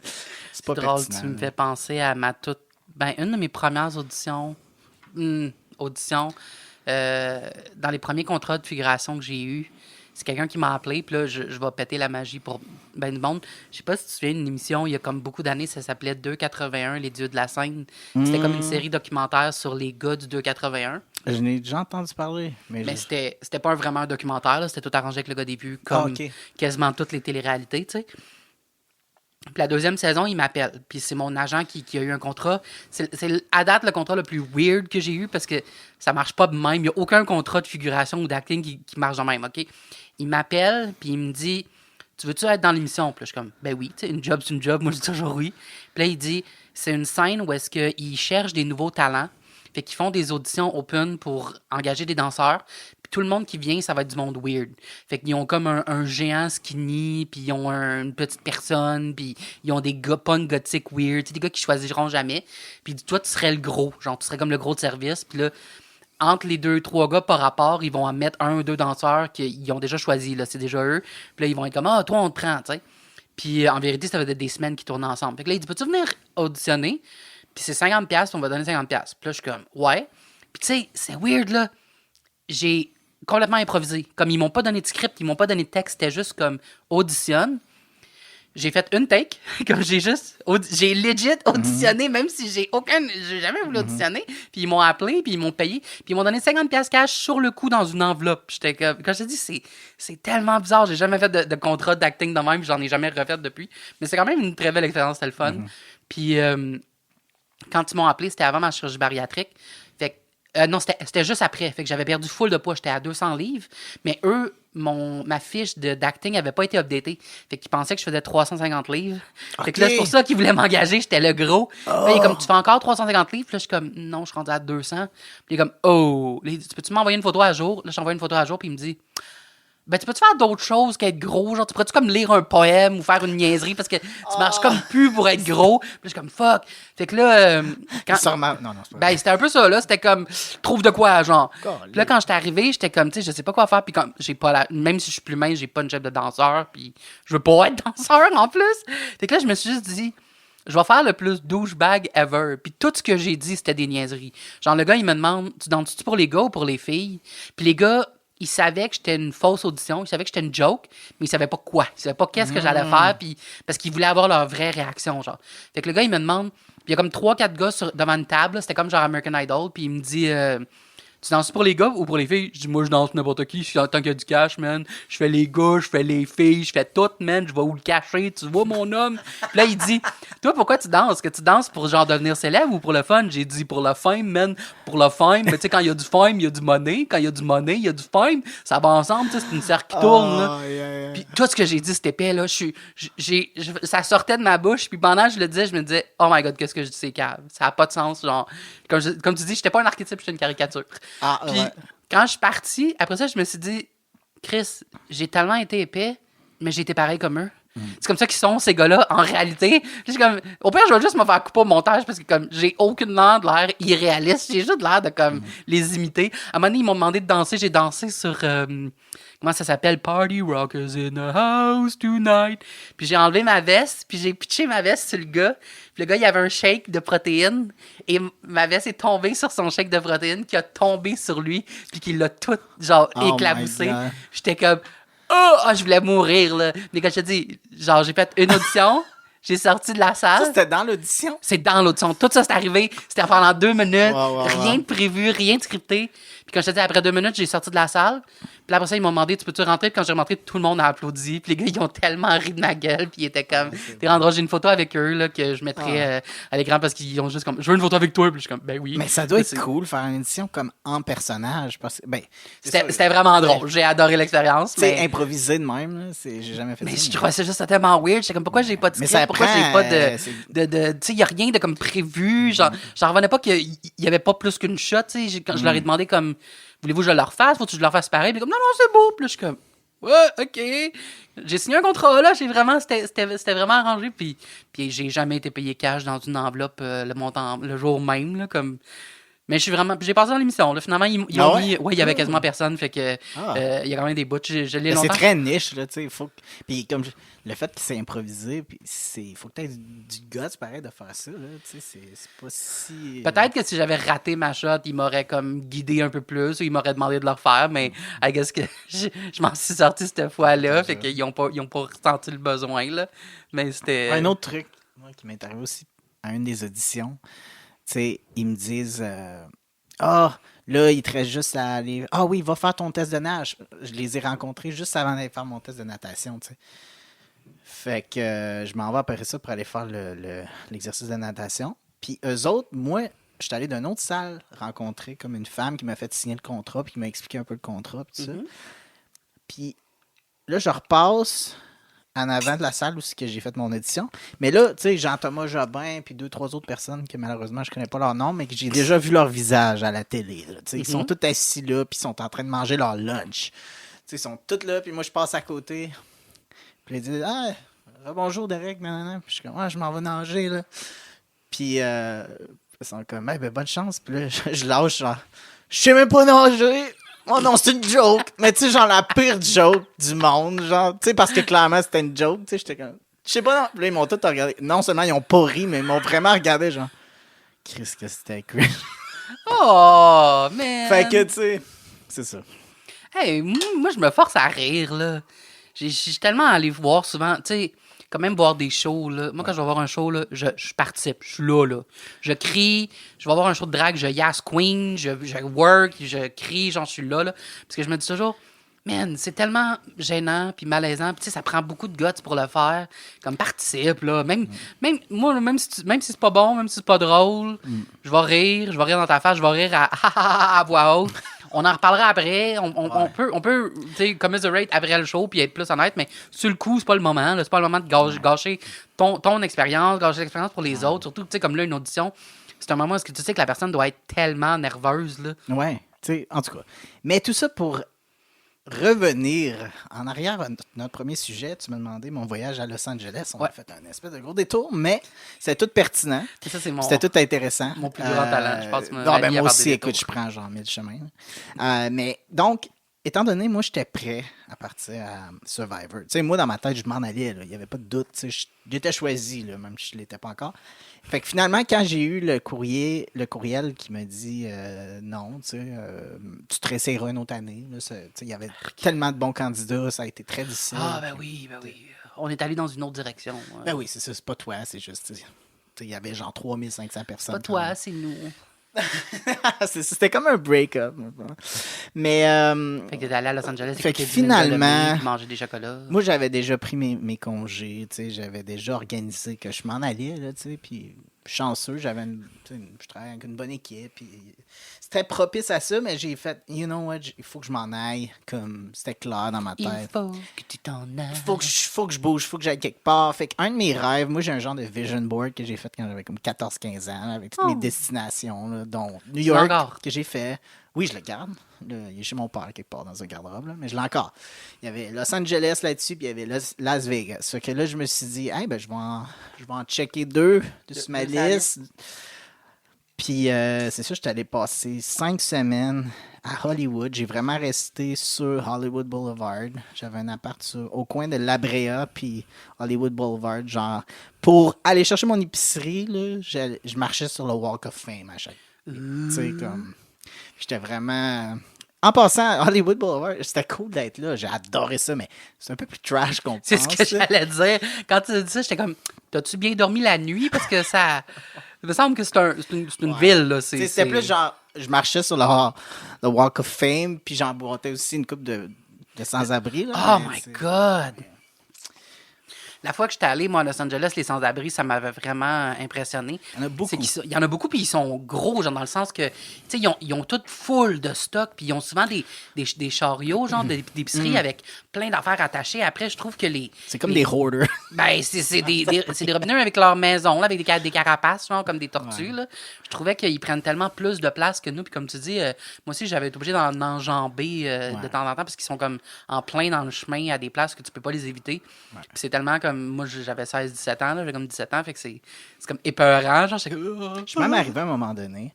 c'est pas Drôle, pertinent. tu me fais penser à ma toute... Ben, une de mes premières auditions... dans les premiers contrats de figuration que j'ai eus, c'est quelqu'un qui m'a appelé, puis là, je vais péter la magie pour ben du monde. Je sais pas si tu te souviens d'une émission, il y a comme beaucoup d'années, ça s'appelait 281, les dieux de la scène. C'était comme une série documentaire sur les gars du 281. Je n'ai déjà entendu parler. Mais c'était pas vraiment un documentaire, là, c'était tout arrangé avec le gars des vues, comme quasiment toutes les téléréalités, tu sais. Puis la deuxième saison, il m'appelle. Puis c'est mon agent qui a eu un contrat. C'est à date le contrat le plus weird que j'ai eu parce que ça marche pas de même. Il n'y a aucun contrat de figuration ou d'acting qui marche de même, OK? Il m'appelle, puis il me dit « Tu veux-tu être dans l'émission? » Puis là, je suis comme « Ben oui, tu sais, une job, c'est une job. » Moi, je dis toujours oui. Puis là, il dit « C'est une scène où est-ce qu'ils cherchent des nouveaux talents. Fait qu'ils font des auditions open pour engager des danseurs. Puis tout le monde qui vient, ça va être du monde weird. Fait qu'ils ont comme un géant skinny, puis ils ont une petite personne, puis ils ont des gars punk gothiques weird, des gars qui choisiront jamais. Puis toi, tu serais le gros, genre tu serais comme le gros de service. Puis là, entre les 2-3 gars par rapport, ils vont en mettre 1 ou 2 danseurs qu'ils ont déjà choisi, là, c'est déjà eux. Puis là, ils vont être comme « Ah, toi, on te prend, tu sais. » Puis en vérité, ça va être des semaines qui tournent ensemble. Fait que là, il dit « Peux-tu venir auditionner? » Puis c'est 50$, puis on va donner 50$. Puis là, je suis comme, ouais. Puis tu sais, c'est weird, là. J'ai complètement improvisé. Comme ils m'ont pas donné de script, ils m'ont pas donné de texte, c'était juste comme auditionne. J'ai fait une take, comme j'ai legit auditionné, même si j'ai jamais voulu auditionner. Puis ils m'ont appelé, puis ils m'ont payé, puis ils m'ont donné 50$ cash sur le coup dans une enveloppe. J'étais comme, quand je te dis, c'est tellement bizarre. J'ai jamais fait de contrat d'acting de même, j'en ai jamais refait depuis. Mais c'est quand même une très belle expérience, c'était le fun. Puis quand ils m'ont appelé, c'était avant ma chirurgie bariatrique. Fait que, non, c'était juste après. Fait que j'avais perdu full de poids. J'étais à 200 livres. Mais eux, ma fiche d'acting n'avait pas été updatée. Fait qu'ils pensaient que je faisais 350 livres. Fait que là, c'est pour ça qu'ils voulaient m'engager. J'étais le gros. Là, il est comme, tu fais encore 350 livres? Puis là, je suis comme, non, je suis rendu à 200. Puis il est comme, oh. Là, il dit, peux-tu m'envoyer une photo à jour? Là, j'envoie une photo à jour. Puis il me dit, ben, tu peux-tu faire d'autres choses qu'être gros? Genre, tu pourrais-tu comme lire un poème ou faire une niaiserie parce que tu marches comme plus pour être gros? Puis là, je suis comme, fuck. Fait que là, Non, c'est pas ben, c'était un peu ça, là. C'était comme, trouve de quoi, genre. Puis là, quand j'étais arrivé, j'étais comme, tu sais, je sais pas quoi faire. Puis comme, j'ai pas même si je suis plus mince, j'ai pas une job de danseur. Puis je veux pas être danseur en plus. Fait que là, je me suis juste dit, je vais faire le plus douchebag ever. Puis tout ce que j'ai dit, c'était des niaiseries. Genre, le gars, il me demande, tu danses-tu pour les gars ou pour les filles? Puis les gars, il savait que j'étais une fausse audition, il savait que j'étais une joke, mais il savait pas quoi. Il savait pas qu'est-ce que j'allais faire, puis parce qu'il voulait avoir leur vraie réaction, genre. Fait que le gars, il me demande, puis il y a comme 3-4 gars devant une table, là, c'était comme genre American Idol, puis il me dit, tu danses pour les gars ou pour les filles? Je dis, moi, je danse n'importe qui, tant qu'il y a du cash, man. Je fais les gars, je fais les filles, je fais tout, man. Je vais où le cacher, tu vois, mon homme? Puis là, il dit, toi, pourquoi tu danses? Est-ce que tu danses pour, genre, devenir célèbre ou pour le fun? J'ai dit, pour le fame, man. Pour le fame. Mais tu sais, quand il y a du fame, il y a du money. Quand il y a du money, il y a du fame. Ça va ensemble, tu sais, c'est une cercle qui tourne, là. Puis tout ce que j'ai dit, c'était épais, là. Ça sortait de ma bouche, puis pendant que je le disais, je me disais, oh my god, qu'est-ce que je dis, c'est cave. Ça n'a pas de sens, genre. Comme tu dis, j'étais pas un archétype, j'étais une caricature. Puis quand je suis parti, après ça, je me suis dit, Chris, j'ai tellement été épais, mais j'ai été pareil comme eux. C'est comme ça qu'ils sont, ces gars-là, en réalité. Puis comme, au pire, je vais juste me faire couper au montage parce que comme j'ai aucunement de l'air irréaliste. J'ai juste l'air de comme les imiter. À un moment donné, ils m'ont demandé de danser. J'ai dansé sur... comment ça s'appelle? Party Rockers in the house tonight. Puis j'ai enlevé ma veste, puis j'ai pitché ma veste sur le gars. Puis le gars, il avait un shake de protéines. Et ma veste est tombée sur son shake de protéines qui a tombé sur lui. Puis qui l'a tout, genre, éclaboussé. J'étais comme... Oh, je voulais mourir, là. Mais quand je te dis, genre, j'ai fait une audition, j'ai sorti de la salle. Ça, c'était dans l'audition? C'est dans l'audition. Tout ça, c'est arrivé. C'était pendant 2 minutes. Rien de prévu, rien de scripté. Puis quand je te dis, après 2 minutes, j'ai sorti de la salle. Puis après ça, ils m'ont demandé, tu peux-tu rentrer? Puis quand j'ai rentré, tout le monde a applaudi. Puis les gars, ils ont tellement ri de ma gueule. Puis ils étaient comme, t'es rendu, j'ai une photo avec eux, là, que je mettrai à l'écran parce qu'ils ont juste comme, je veux une photo avec toi. Puis je suis comme, ben oui. Mais ça doit être C'est- cool, faire une édition comme en personnage. Parce que, ben, c'est sûr, C'était vraiment drôle. J'ai adoré l'expérience. tu sais, Mais, improviser de même, là, j'ai jamais fait mais ça. je trouvais ça juste tellement weird. J'étais comme, pourquoi j'ai pas de Mais script? ça Pourquoi prend, j'ai pas c'est- tu sais, il y a rien de comme prévu. Genre, j'en revenais pas qu'il y avait pas plus qu'une shot. Tu sais, quand je leur ai demandé comme, voulez-vous que je le refasse? Faut-tu que je le refasse pareil? Puis comme, non, non, c'est beau. Puis là, je suis comme, ouais, OK. J'ai signé un contrat, là. C'était vraiment arrangé. Puis j'ai jamais été payé cash dans une enveloppe le montant, le jour même, là, comme. Mais je suis vraiment. J'ai passé dans l'émission. Là. Finalement, ils ont mis. Ouais, il y avait quasiment personne. Fait que. Il y a quand même des bouts. Je l'ai Mais c'est longtemps. très niche, là, tu sais. Puis comme le fait que c'est improvisé, puis il faut que tu aies du guts pareil de faire ça, là. Tu sais, c'est pas si. Peut-être que si j'avais raté ma shot, il m'aurait comme guidé un peu plus ou il m'aurait demandé de le refaire, mais I guess que je m'en suis sorti cette fois-là, fait qu'ils ont pas ressenti le besoin, là. Mais c'était... Un autre truc, moi, qui m'est arrivé aussi à une des auditions, tu sais, ils me disent là, il te reste juste à aller. Ah oui, va faire ton test de nage. Je les ai rencontrés juste avant d'aller faire mon test de natation, tu sais. Fait que je m'en vais après ça pour aller faire l'exercice de natation. Puis eux autres, moi, je suis allé d'une autre salle rencontrer comme une femme qui m'a fait signer le contrat puis qui m'a expliqué un peu le contrat puis tout ça. Puis là, je repasse en avant de la salle où c'est que j'ai fait mon audition. Mais là, tu sais, Jean-Thomas Jobin puis 2-3 autres personnes que malheureusement je connais pas leur nom, mais que j'ai déjà vu leur visage à la télé. Là, tu sais, ils sont tous assis là puis ils sont en train de manger leur lunch. Tu sais, ils sont tous là puis moi je passe à côté. Puis ils disent bonjour Derek, nanana. Puis je suis comme je m'en vais nager là. Puis ils sont comme ben, bonne chance. Puis là, je lâche genre je sais même pas nager. Oh non, c'est une joke. Mais tu sais, genre la pire joke du monde. Genre, tu sais, parce que clairement c'était une joke. Tu sais, j'étais comme. Je sais pas, non. Puis là, ils m'ont tous regardé. Non seulement ils ont pas ri, mais ils m'ont vraiment regardé, genre. Chris, que c'était cringe. Oh, man! Fait que, tu sais, c'est ça. Hey, moi, je me force à rire, là. Je suis tellement allé voir souvent, tu sais, quand même voir des shows, là. Moi, quand je vais voir un show, là, je participe, je suis là, là. Je crie, je vais voir un show de drague, je yass queen, je work, je crie, genre, je suis là, là. Parce que je me dis toujours, man, c'est tellement gênant puis malaisant. Puis, tu sais, ça prend beaucoup de guts pour le faire. Comme, participe, là. Même moi, même si c'est pas bon, même si c'est pas drôle, je vais rire dans ta face, je vais rire à voix haute. On en reparlera après. On peut tu sais, commiserate après le show puis être plus honnête, mais sur le coup, c'est pas le moment. Là. C'est pas le moment de gâcher ton expérience, gâcher l'expérience pour les autres. Surtout, tu sais, comme là, une audition, c'est un moment où tu sais que la personne doit être tellement nerveuse. Là. Ouais, tu sais, en tout cas. Mais tout ça pour revenir en arrière à notre premier sujet, tu m'as demandé mon voyage à Los Angeles. On a fait un espèce de gros détour, mais c'était tout pertinent. Et ça, c'est C'était tout intéressant. mon plus grand talent. Je pense que tu m'as non, mis ben à moi part aussi, des écoute, détours. je prends genre 1000 chemins. Mais donc, étant donné, moi, j'étais prêt à partir à Survivor. Tu sais, moi, dans ma tête, je m'en allais. Là. Il n'y avait pas de doute. Tu sais, j'étais choisi, là, même si je ne l'étais pas encore. Fait que finalement, quand j'ai eu le courriel qui m'a dit non, tu sais, tu te réessayeras une autre année. Là, tu sais, il y avait tellement de bons candidats, ça a été très difficile. Ah, ben oui. On est allé dans une autre direction. Ouais. Ben oui, c'est ça, c'est pas toi, c'est juste. Tu sais, il y avait genre 3500 personnes. Pas toi, c'est nous. C'était comme un break-up. Mais Fait que t'es allé à Los Angeles. Fait que écouter du Mel finalement, Bellamy, manger des chocolats. moi, j'avais déjà pris mes congés, tu sais, j'avais déjà organisé que je m'en allais, là, tu sais, puis chanceux, je travaillais avec une bonne équipe, puis c'était propice à ça, mais j'ai fait, you know what, il faut que je m'en aille, comme, c'était clair dans ma Il tête. faut que tu t'en ailles. Faut que je bouge, faut que j'aille quelque part. Fait qu'un de mes rêves, moi, j'ai un genre de vision board que j'ai fait quand j'avais comme 14-15 ans, là, avec toutes mes destinations, là, dont New York, encore? que j'ai fait. Oui, je le garde. Là, il est chez mon père quelque part dans un garde-robe, là, mais je l'ai encore. Il y avait Los Angeles là-dessus, puis il y avait Las Vegas. Fait que là, je me suis dit, hey, ben, je vais en checker deux sur ma liste. Puis c'est ça, j'étais allé passer 5 semaines à Hollywood. J'ai vraiment resté sur Hollywood Boulevard. J'avais un appart au coin de La Brea puis Hollywood Boulevard. Genre, pour aller chercher mon épicerie, là, je marchais sur le Walk of Fame à chaque. Tu sais, comme. J'étais vraiment. En passant, Hollywood Boulevard, c'était cool d'être là. J'ai adoré ça, mais c'est un peu plus trash qu'on pense. C'est ce que j'allais dire. Quand tu dis ça, j'étais comme, t'as-tu bien dormi la nuit? Parce que ça. Il me semble que c'est une ville, là. C'était plus genre je marchais sur le Walk of Fame, puis j'emboîtais aussi une coupe de sans-abri. Là, Oh mais my c'est- God! La fois que j'étais allé, moi, à Los Angeles, les sans-abri, ça m'avait vraiment impressionné. Il y en a beaucoup. C'est il y en a beaucoup, puis ils sont gros, genre dans le sens que, tu sais, ils ont toutes full de stock, puis ils ont souvent des chariots, genre d'épicerie avec plein d'affaires attachées. Après, je trouve que C'est comme des hoarders. Ben, c'est des robineux avec leur maison, là, avec des carapaces, genre, comme des tortues, là. Je trouvais qu'ils prennent tellement plus de place que nous, puis comme tu dis, moi aussi, j'avais été obligé d'en enjamber de temps en temps, parce qu'ils sont comme en plein dans le chemin à des places que tu peux pas les éviter. Puis c'est tellement comme, moi, j'avais 16-17 ans, là, j'ai comme 17 ans, fait que c'est comme épeurant, genre, j'étais comme... Je suis même arrivé à un moment donné.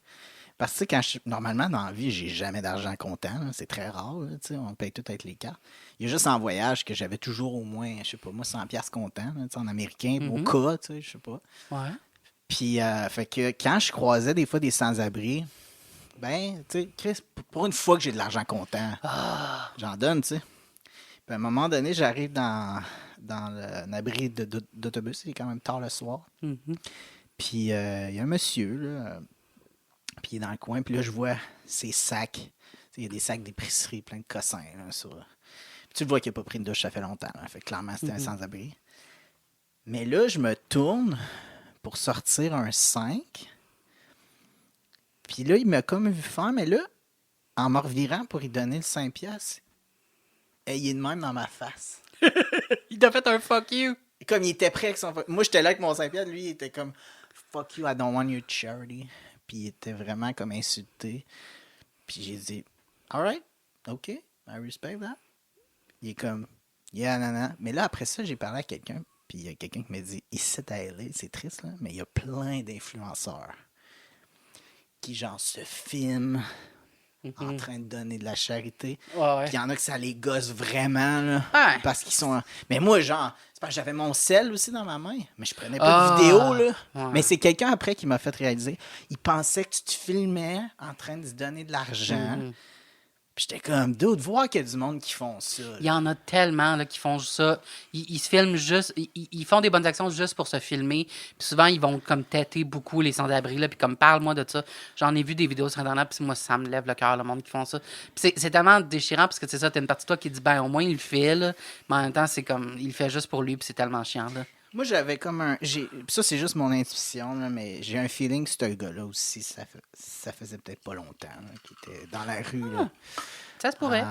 Parce que tu sais, normalement, dans la vie, j'ai jamais d'argent comptant. Là. C'est très rare. Là, tu sais, on paye tout avec les cartes. Il y a juste en voyage que j'avais toujours au moins, je sais pas, moi, 100$ comptant, là, tu sais, en américain, au cas, tu sais, je sais pas. Ouais. Puis, fait que quand je croisais des fois des sans-abri, ben, tu sais, Chris, pour une fois que j'ai de l'argent comptant, j'en donne, tu sais. Puis à un moment donné, j'arrive dans un abri d'autobus, il est quand même tard le soir. Puis, il y a un monsieur, là, puis il est dans le coin, puis là, je vois ses sacs. Il y a des sacs d'épicerie, plein de cossins, là, sur... Puis tu le vois qu'il n'a pas pris une douche, ça fait longtemps. Là. Fait que clairement, c'était un sans-abri. Mais là, je me tourne pour sortir un 5. Puis là, il m'a comme vu faire, mais là, en me revirant pour lui donner le 5$, il est de même dans ma face. Il t'a fait un fuck you. Comme il était prêt avec son... Moi, j'étais là avec mon 5$, lui, il était comme « Fuck you, I don't want your charity ». Puis il était vraiment comme insulté. Puis j'ai dit « Alright, OK, I respect that ». Il est comme « Yeah, nanana ». Mais là, après ça, j'ai parlé à quelqu'un. Puis il y a quelqu'un qui m'a dit « Ici, à LA, c'est triste, là, mais il y a plein d'influenceurs qui, genre, se filment en train de donner de la charité. Ouais. Puis il y en a que ça les gosse vraiment, là, Ouais. parce qu'ils sont... Mais moi, genre, c'est parce que j'avais mon sel aussi dans ma main, mais je prenais pas de vidéo, là. Ouais. Mais c'est quelqu'un après qui m'a fait réaliser, il pensait que tu te filmais en train de se donner de l'argent. Puis j'étais comme, dude, voir qu'il y a du monde qui font ça. là. Il y en a tellement là, qui font ça. Ils se filment juste. Ils font des bonnes actions juste pour se filmer. Puis souvent, ils vont comme têter beaucoup les sans-abri. Là, puis comme, parle-moi de ça. J'en ai vu des vidéos sur Internet. Puis moi, ça me lève le cœur, le monde qui font ça. Puis c'est tellement déchirant parce que c'est ça, t'as une partie de toi qui dit, ben au moins, il le fait. Là. Mais en même temps, c'est comme, il le fait juste pour lui. Puis c'est tellement chiant. Là. Moi, j'avais comme un... Ça, c'est juste mon intuition, là, mais j'ai un feeling que ce gars-là aussi, ça faisait peut-être pas longtemps là, qu'il était dans la rue. Là. Ça se pourrait.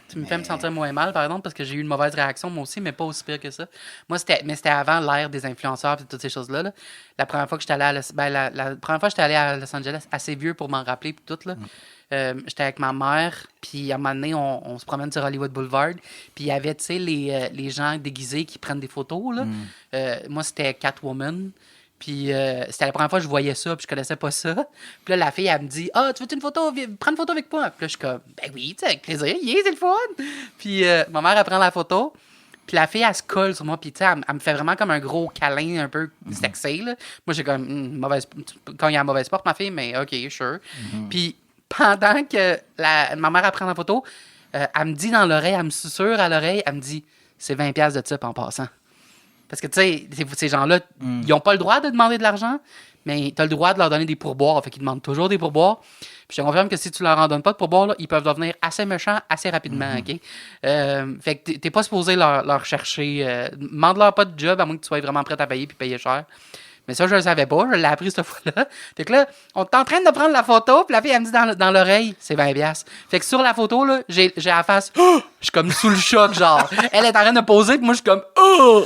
Tu me fais me sentir moins mal, par exemple, parce que j'ai eu une mauvaise réaction, moi aussi, mais pas aussi pire que ça. Moi, c'était avant l'ère des influenceurs et toutes ces choses-là. Là. La première fois que j'étais allé à la première fois que j'étais allé à Los Angeles, assez vieux pour m'en rappeler, puis tout, là. J'étais avec ma mère, puis à un moment donné, on se promène sur Hollywood Boulevard, puis il y avait, tu sais, les gens déguisés qui prennent des photos, là. Moi, c'était Catwoman. Puis c'était la première fois que je voyais ça, puis je connaissais pas ça. Puis là, la fille, elle me dit « Ah, tu veux une photo? Prends une photo avec moi. » Puis là, je suis comme « Ben oui, tu sais, avec plaisir, c'est le fun. » Puis ma mère, elle prend la photo. Puis la fille, elle se colle sur moi, puis tu sais, elle me fait vraiment comme un gros câlin un peu sexy, là. Moi, j'ai comme mauvaise... Quand il y a une mauvaise porte, ma fille, mais OK, sure. Puis pendant que ma mère, elle prend la photo, elle me dit dans l'oreille, elle me susurre à l'oreille, elle me dit « C'est 20$ de type en passant. » Parce que, tu sais, ces gens-là, ils n'ont pas le droit de demander de l'argent, mais tu as le droit de leur donner des pourboires. Fait qu'ils demandent toujours des pourboires. Puis je te confirme que si tu leur en donnes pas de pourboires, là, ils peuvent devenir assez méchants assez rapidement, OK? Fait que t'es pas supposé leur chercher... demande-leur pas de job, à moins que tu sois vraiment prêt à payer puis payer cher. Mais ça, je le savais pas. Je l'ai appris cette fois-là. Fait que là, on est en train de prendre la photo, puis la fille, elle me dit dans l'oreille, c'est 20$. Fait que sur la photo, là, j'ai la face, oh! Je suis comme sous le choc, genre. Elle est en train de poser, puis moi, je suis comme, oh!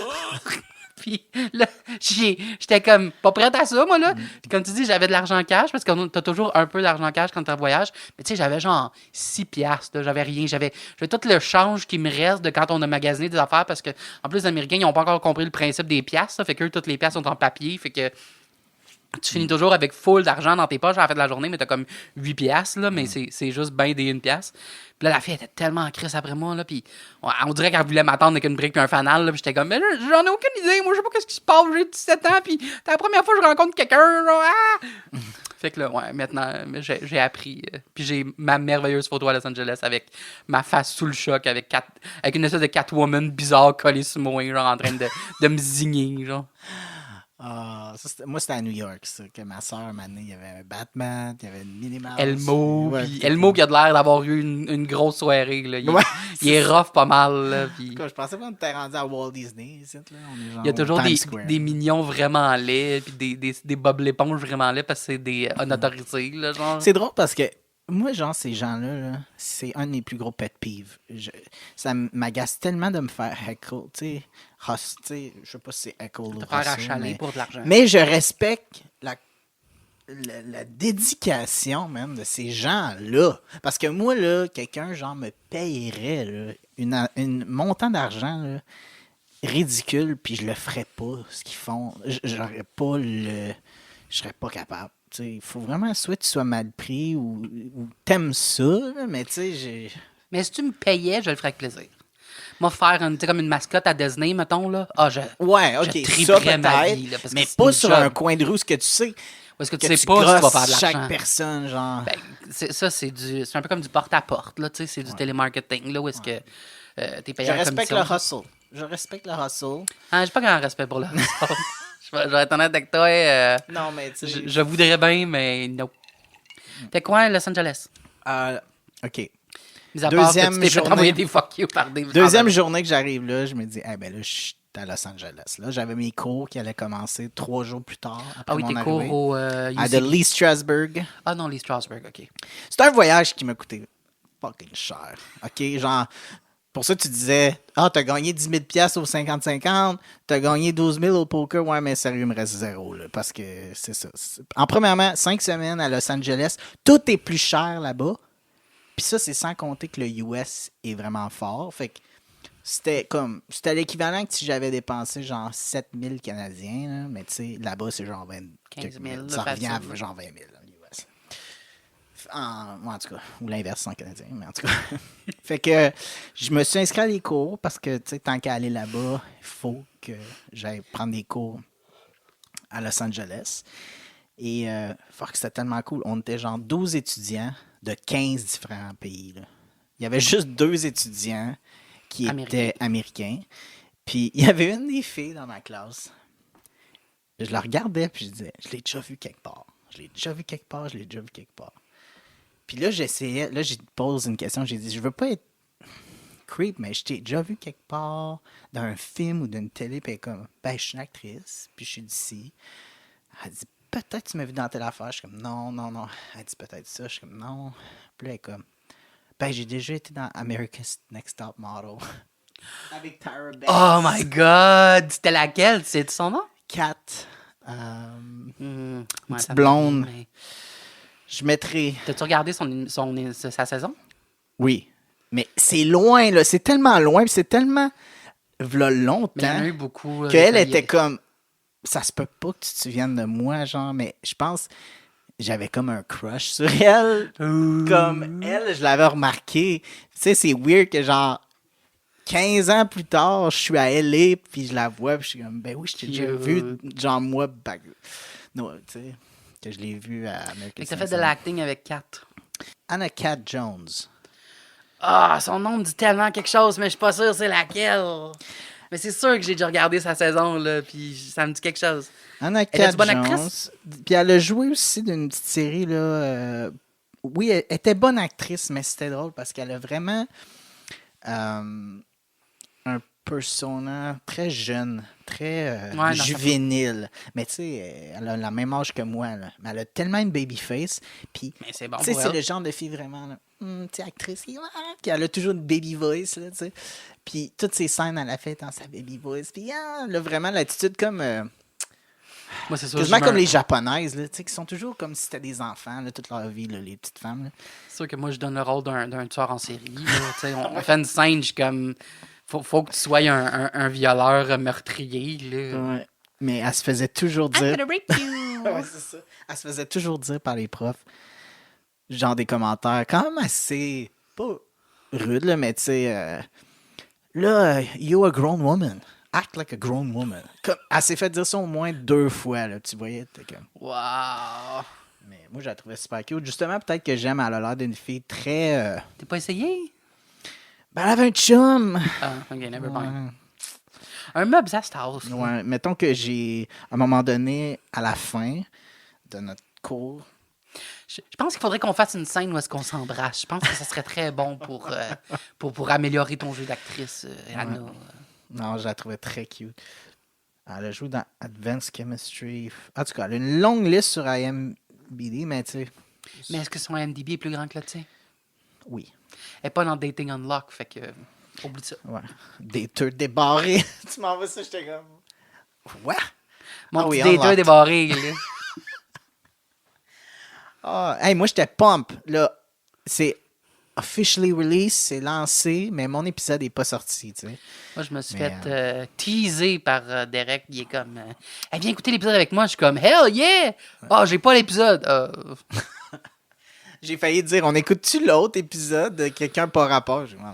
Puis là, j'étais comme pas prête à ça, moi, là. Puis comme tu dis, j'avais de l'argent cash, parce que t'as toujours un peu d'argent cash quand t'es en voyage. Mais tu sais, j'avais genre 6$, là, j'avais rien. J'avais tout le change qui me reste de quand on a magasiné des affaires, parce que en plus, les Américains, ils n'ont pas encore compris le principe des piastres, là, fait que toutes les piastres sont en papier, fait que tu finis toujours avec full d'argent dans tes poches à la fin de la journée, mais t'as comme 8$, là, mais c'est juste ben des 1$. Puis là, la fille était tellement en crise après moi, là, puis on dirait qu'elle voulait m'attendre avec une brique puis un fanal, là, puis j'étais comme, mais là, j'en ai aucune idée, moi, je sais pas qu'est-ce qui se passe, j'ai 17 ans, puis c'est la première fois que je rencontre quelqu'un, genre, ah! Fait que là, ouais, maintenant, j'ai appris, puis j'ai ma merveilleuse photo à Los Angeles avec ma face sous le choc, avec une espèce de Catwoman bizarre collée sur moi, genre, en train de me zigner, genre. Ah, Moi, c'était à New York, ça, que ma soeur m'a amené. Il y avait un Batman, il y avait une Minnie Mouse. Elmo, Ouais, puis Elmo qui a de l'air d'avoir eu une grosse soirée. Là. Il est rough pas mal. Là, puis... Je pensais pas qu'on était rendu à Walt Disney. Ici, là. On est genre Il y a toujours au Times Square. des mignons vraiment laids, puis des Bob l'éponge vraiment laids, parce que c'est des unautorisés. Là, genre. C'est drôle parce que moi, genre, ces gens-là, là, c'est un de mes plus gros pet peeves. Ça m'agace tellement de me faire heckle. Tu sais, je sais pas si c'est heckle ou Te faire hustle, achaler pour de l'argent. mais je respecte la dédication même de ces gens-là. Parce que moi, là, quelqu'un, genre, me payerait là, une montant d'argent là, ridicule, puis je le ferais pas, ce qu'ils font. J'aurais pas le... Je serais pas capable. Il faut vraiment soit tu sois mal pris ou t'aimes ça, là, mais tu sais, j'ai... Mais si tu me payais, je le ferais avec plaisir. Moi, faire comme une mascotte à Disney, mettons, là. Ouais, je ok, ça triperais ma peut-être, vie, là, parce que mais c'est pas une sur job. un coin de rue, ce que tu sais. Parce que Que tu sais pas si tu vas grosses faire de l'argent. chaque personne, genre... Ben, c'est un peu comme du porte-à-porte, là, tu sais, c'est du télémarketing, là, où est-ce que t'es payé Je à la respecte commission. le hustle. Je respecte le hustle. Ah, j'ai pas grand respect pour le hustle. Je vais être honnête avec toi, Non, mais tu sais... je voudrais bien, mais non. Fait quoi, Los Angeles? OK. Mis à part que Deuxième tu t'es fait journée. envoyer des fuck you par des... Deuxième journée que j'arrive là, je me dis, eh ben là, je suis à Los Angeles. Là, j'avais mes cours qui allaient commencer 3 jours plus tard. Après Ah oui, mon tes arrivée, cours au à UC. de Lee Strasberg. Ah non, Lee Strasberg, OK. C'est un voyage qui m'a coûté fucking cher. OK? Genre, pour ça, tu disais, t'as gagné 10 000 $ au 50-50, t'as gagné 12 000 au poker. Ouais, mais sérieux, il me reste 0, là, parce que c'est ça. Premièrement, 5 semaines à Los Angeles, tout est plus cher là-bas. Puis ça, c'est sans compter que le US est vraiment fort. Fait que c'était l'équivalent que si j'avais dépensé genre 7 000 Canadiens, là, mais tu sais, là-bas, c'est genre 15 000, ça revient à facile. genre 20 000 US. En tout cas, ou l'inverse en canadien, mais en tout cas. Fait que je me suis inscrit à des cours parce que, tu sais, tant qu'à aller là-bas, il faut que j'aille prendre des cours à Los Angeles. Et fuck, c'était tellement cool. On était genre 12 étudiants de 15 différents pays. Là. Il y avait juste 2 étudiants qui étaient américains. Puis il y avait une des filles dans ma classe. Je la regardais puis je disais, je l'ai déjà vu quelque part. Je l'ai déjà vu quelque part. Puis là, j'essayais, là, j'ai posé une question. J'ai dit, je veux pas être creep, mais je t'ai déjà vu quelque part dans un film ou d'une télé. Puis elle est comme, ben, je suis une actrice, puis je suis d'ici. Elle dit, peut-être tu m'as vu dans telle affaire. Je suis comme, non. Elle dit peut-être ça. Je suis comme, non. Puis là, elle est comme, ben, j'ai déjà été dans America's Next Top Model. Avec Tyra Banks. Oh my God! C'était laquelle? C'est son nom? Kat. Ouais, petite ça me blonde. dit, mais- Je mettrais... T'as-tu regardé sa saison? Oui. Mais c'est loin, là. C'est tellement loin, puis c'est tellement... V'là Mais il y en longtemps a eu beaucoup. qu'elle il y a- était comme... Ça se peut pas que tu te souviennes de moi, genre, mais je pense... J'avais comme un crush sur elle. Comme elle, je l'avais remarqué. Tu sais, c'est weird que genre 15 ans plus tard, je suis à LA, puis je la vois, puis je suis comme, ben oui, je t'ai déjà Cute. vu, genre moi, non, tu sais, que je l'ai vu à Fait American que t'as fait de Science. l'acting avec Kat. Anna Kat Jones. Ah, son nom me dit tellement quelque chose, mais je suis pas sûr c'est laquelle. Mais c'est sûr que j'ai déjà regardé sa saison, là, puis ça me dit quelque chose. Anna Elle Kat est-tu bonne Jones. actrice? Puis elle a joué aussi d'une petite série, là. Oui, elle était bonne actrice, mais c'était drôle parce qu'elle a vraiment un persona très jeune, très Ouais, dans sa juvénile. Mais tu sais, elle a la même âge que moi, là. Mais elle a tellement une baby face. Puis, Mais c'est bon tu sais, pour c'est elle. le genre de fille vraiment, là, tu sais, actrice, puis elle a toujours une baby voice, là, tu sais. Puis toutes ces scènes, elle a fait dans sa baby voice. Puis elle a vraiment l'attitude comme... Moi, c'est sûr. quasiment comme les japonaises, là, tu sais, qui sont toujours comme si c'était des enfants, là, toute leur vie, là, les petites femmes. Là. C'est sûr que moi, je donne le rôle d'un tueur en série. Là, tu sais, on fait une scène, je suis comme. Faut que tu sois un violeur meurtrier. Là. Ouais. Mais elle se faisait toujours I'm dire... gonna rape you! Ouais, c'est ça. Elle se faisait toujours dire par les profs, genre des commentaires quand même assez, pas rudes, là, mais tu sais, là, you're a grown woman. Act like a grown woman. Comme, elle s'est fait dire ça au moins 2 fois, là, tu voyais, t'es comme... Wow! Mais moi, je la trouvais super cute. Justement, peut-être que j'aime, elle a l'air d'une fille très... T'as pas essayé? Ben, elle avait un chum. Ah, ok, never mind. Ouais. Un meuble, ça se tasse. Ouais, mettons que j'ai, à un moment donné, à la fin de notre cours, Je pense qu'il faudrait qu'on fasse une scène où est-ce qu'on s'embrasse. Je pense que ça serait très bon pour améliorer ton jeu d'actrice, Anna. non, je la trouvais très cute. Elle a joué dans Advanced Chemistry. En tout cas, elle a une longue liste sur IMDb, mais tu sais, Mais est-ce que son IMDb est plus grand que le tien? oui. Elle n'est pas dans Dating Unlock, fait que oublie ça. Ouais. Des teux débarrés. Tu m'envoies ça, j'étais comme. Quoi? Mon Ah petit oui, dater Unlocked. débarré, là. Ah, hey, moi, j'étais pump. Là, c'est officially released, c'est lancé, mais mon épisode n'est pas sorti, tu sais. Moi, je me suis Mais, fait teaser par Derek. Il est comme, hey, viens écouter l'épisode avec moi. Je suis comme, hell yeah! Ah, j'ai pas l'épisode. J'ai failli dire, on écoute-tu l'autre épisode de quelqu'un par rapport? J'ai dit, non,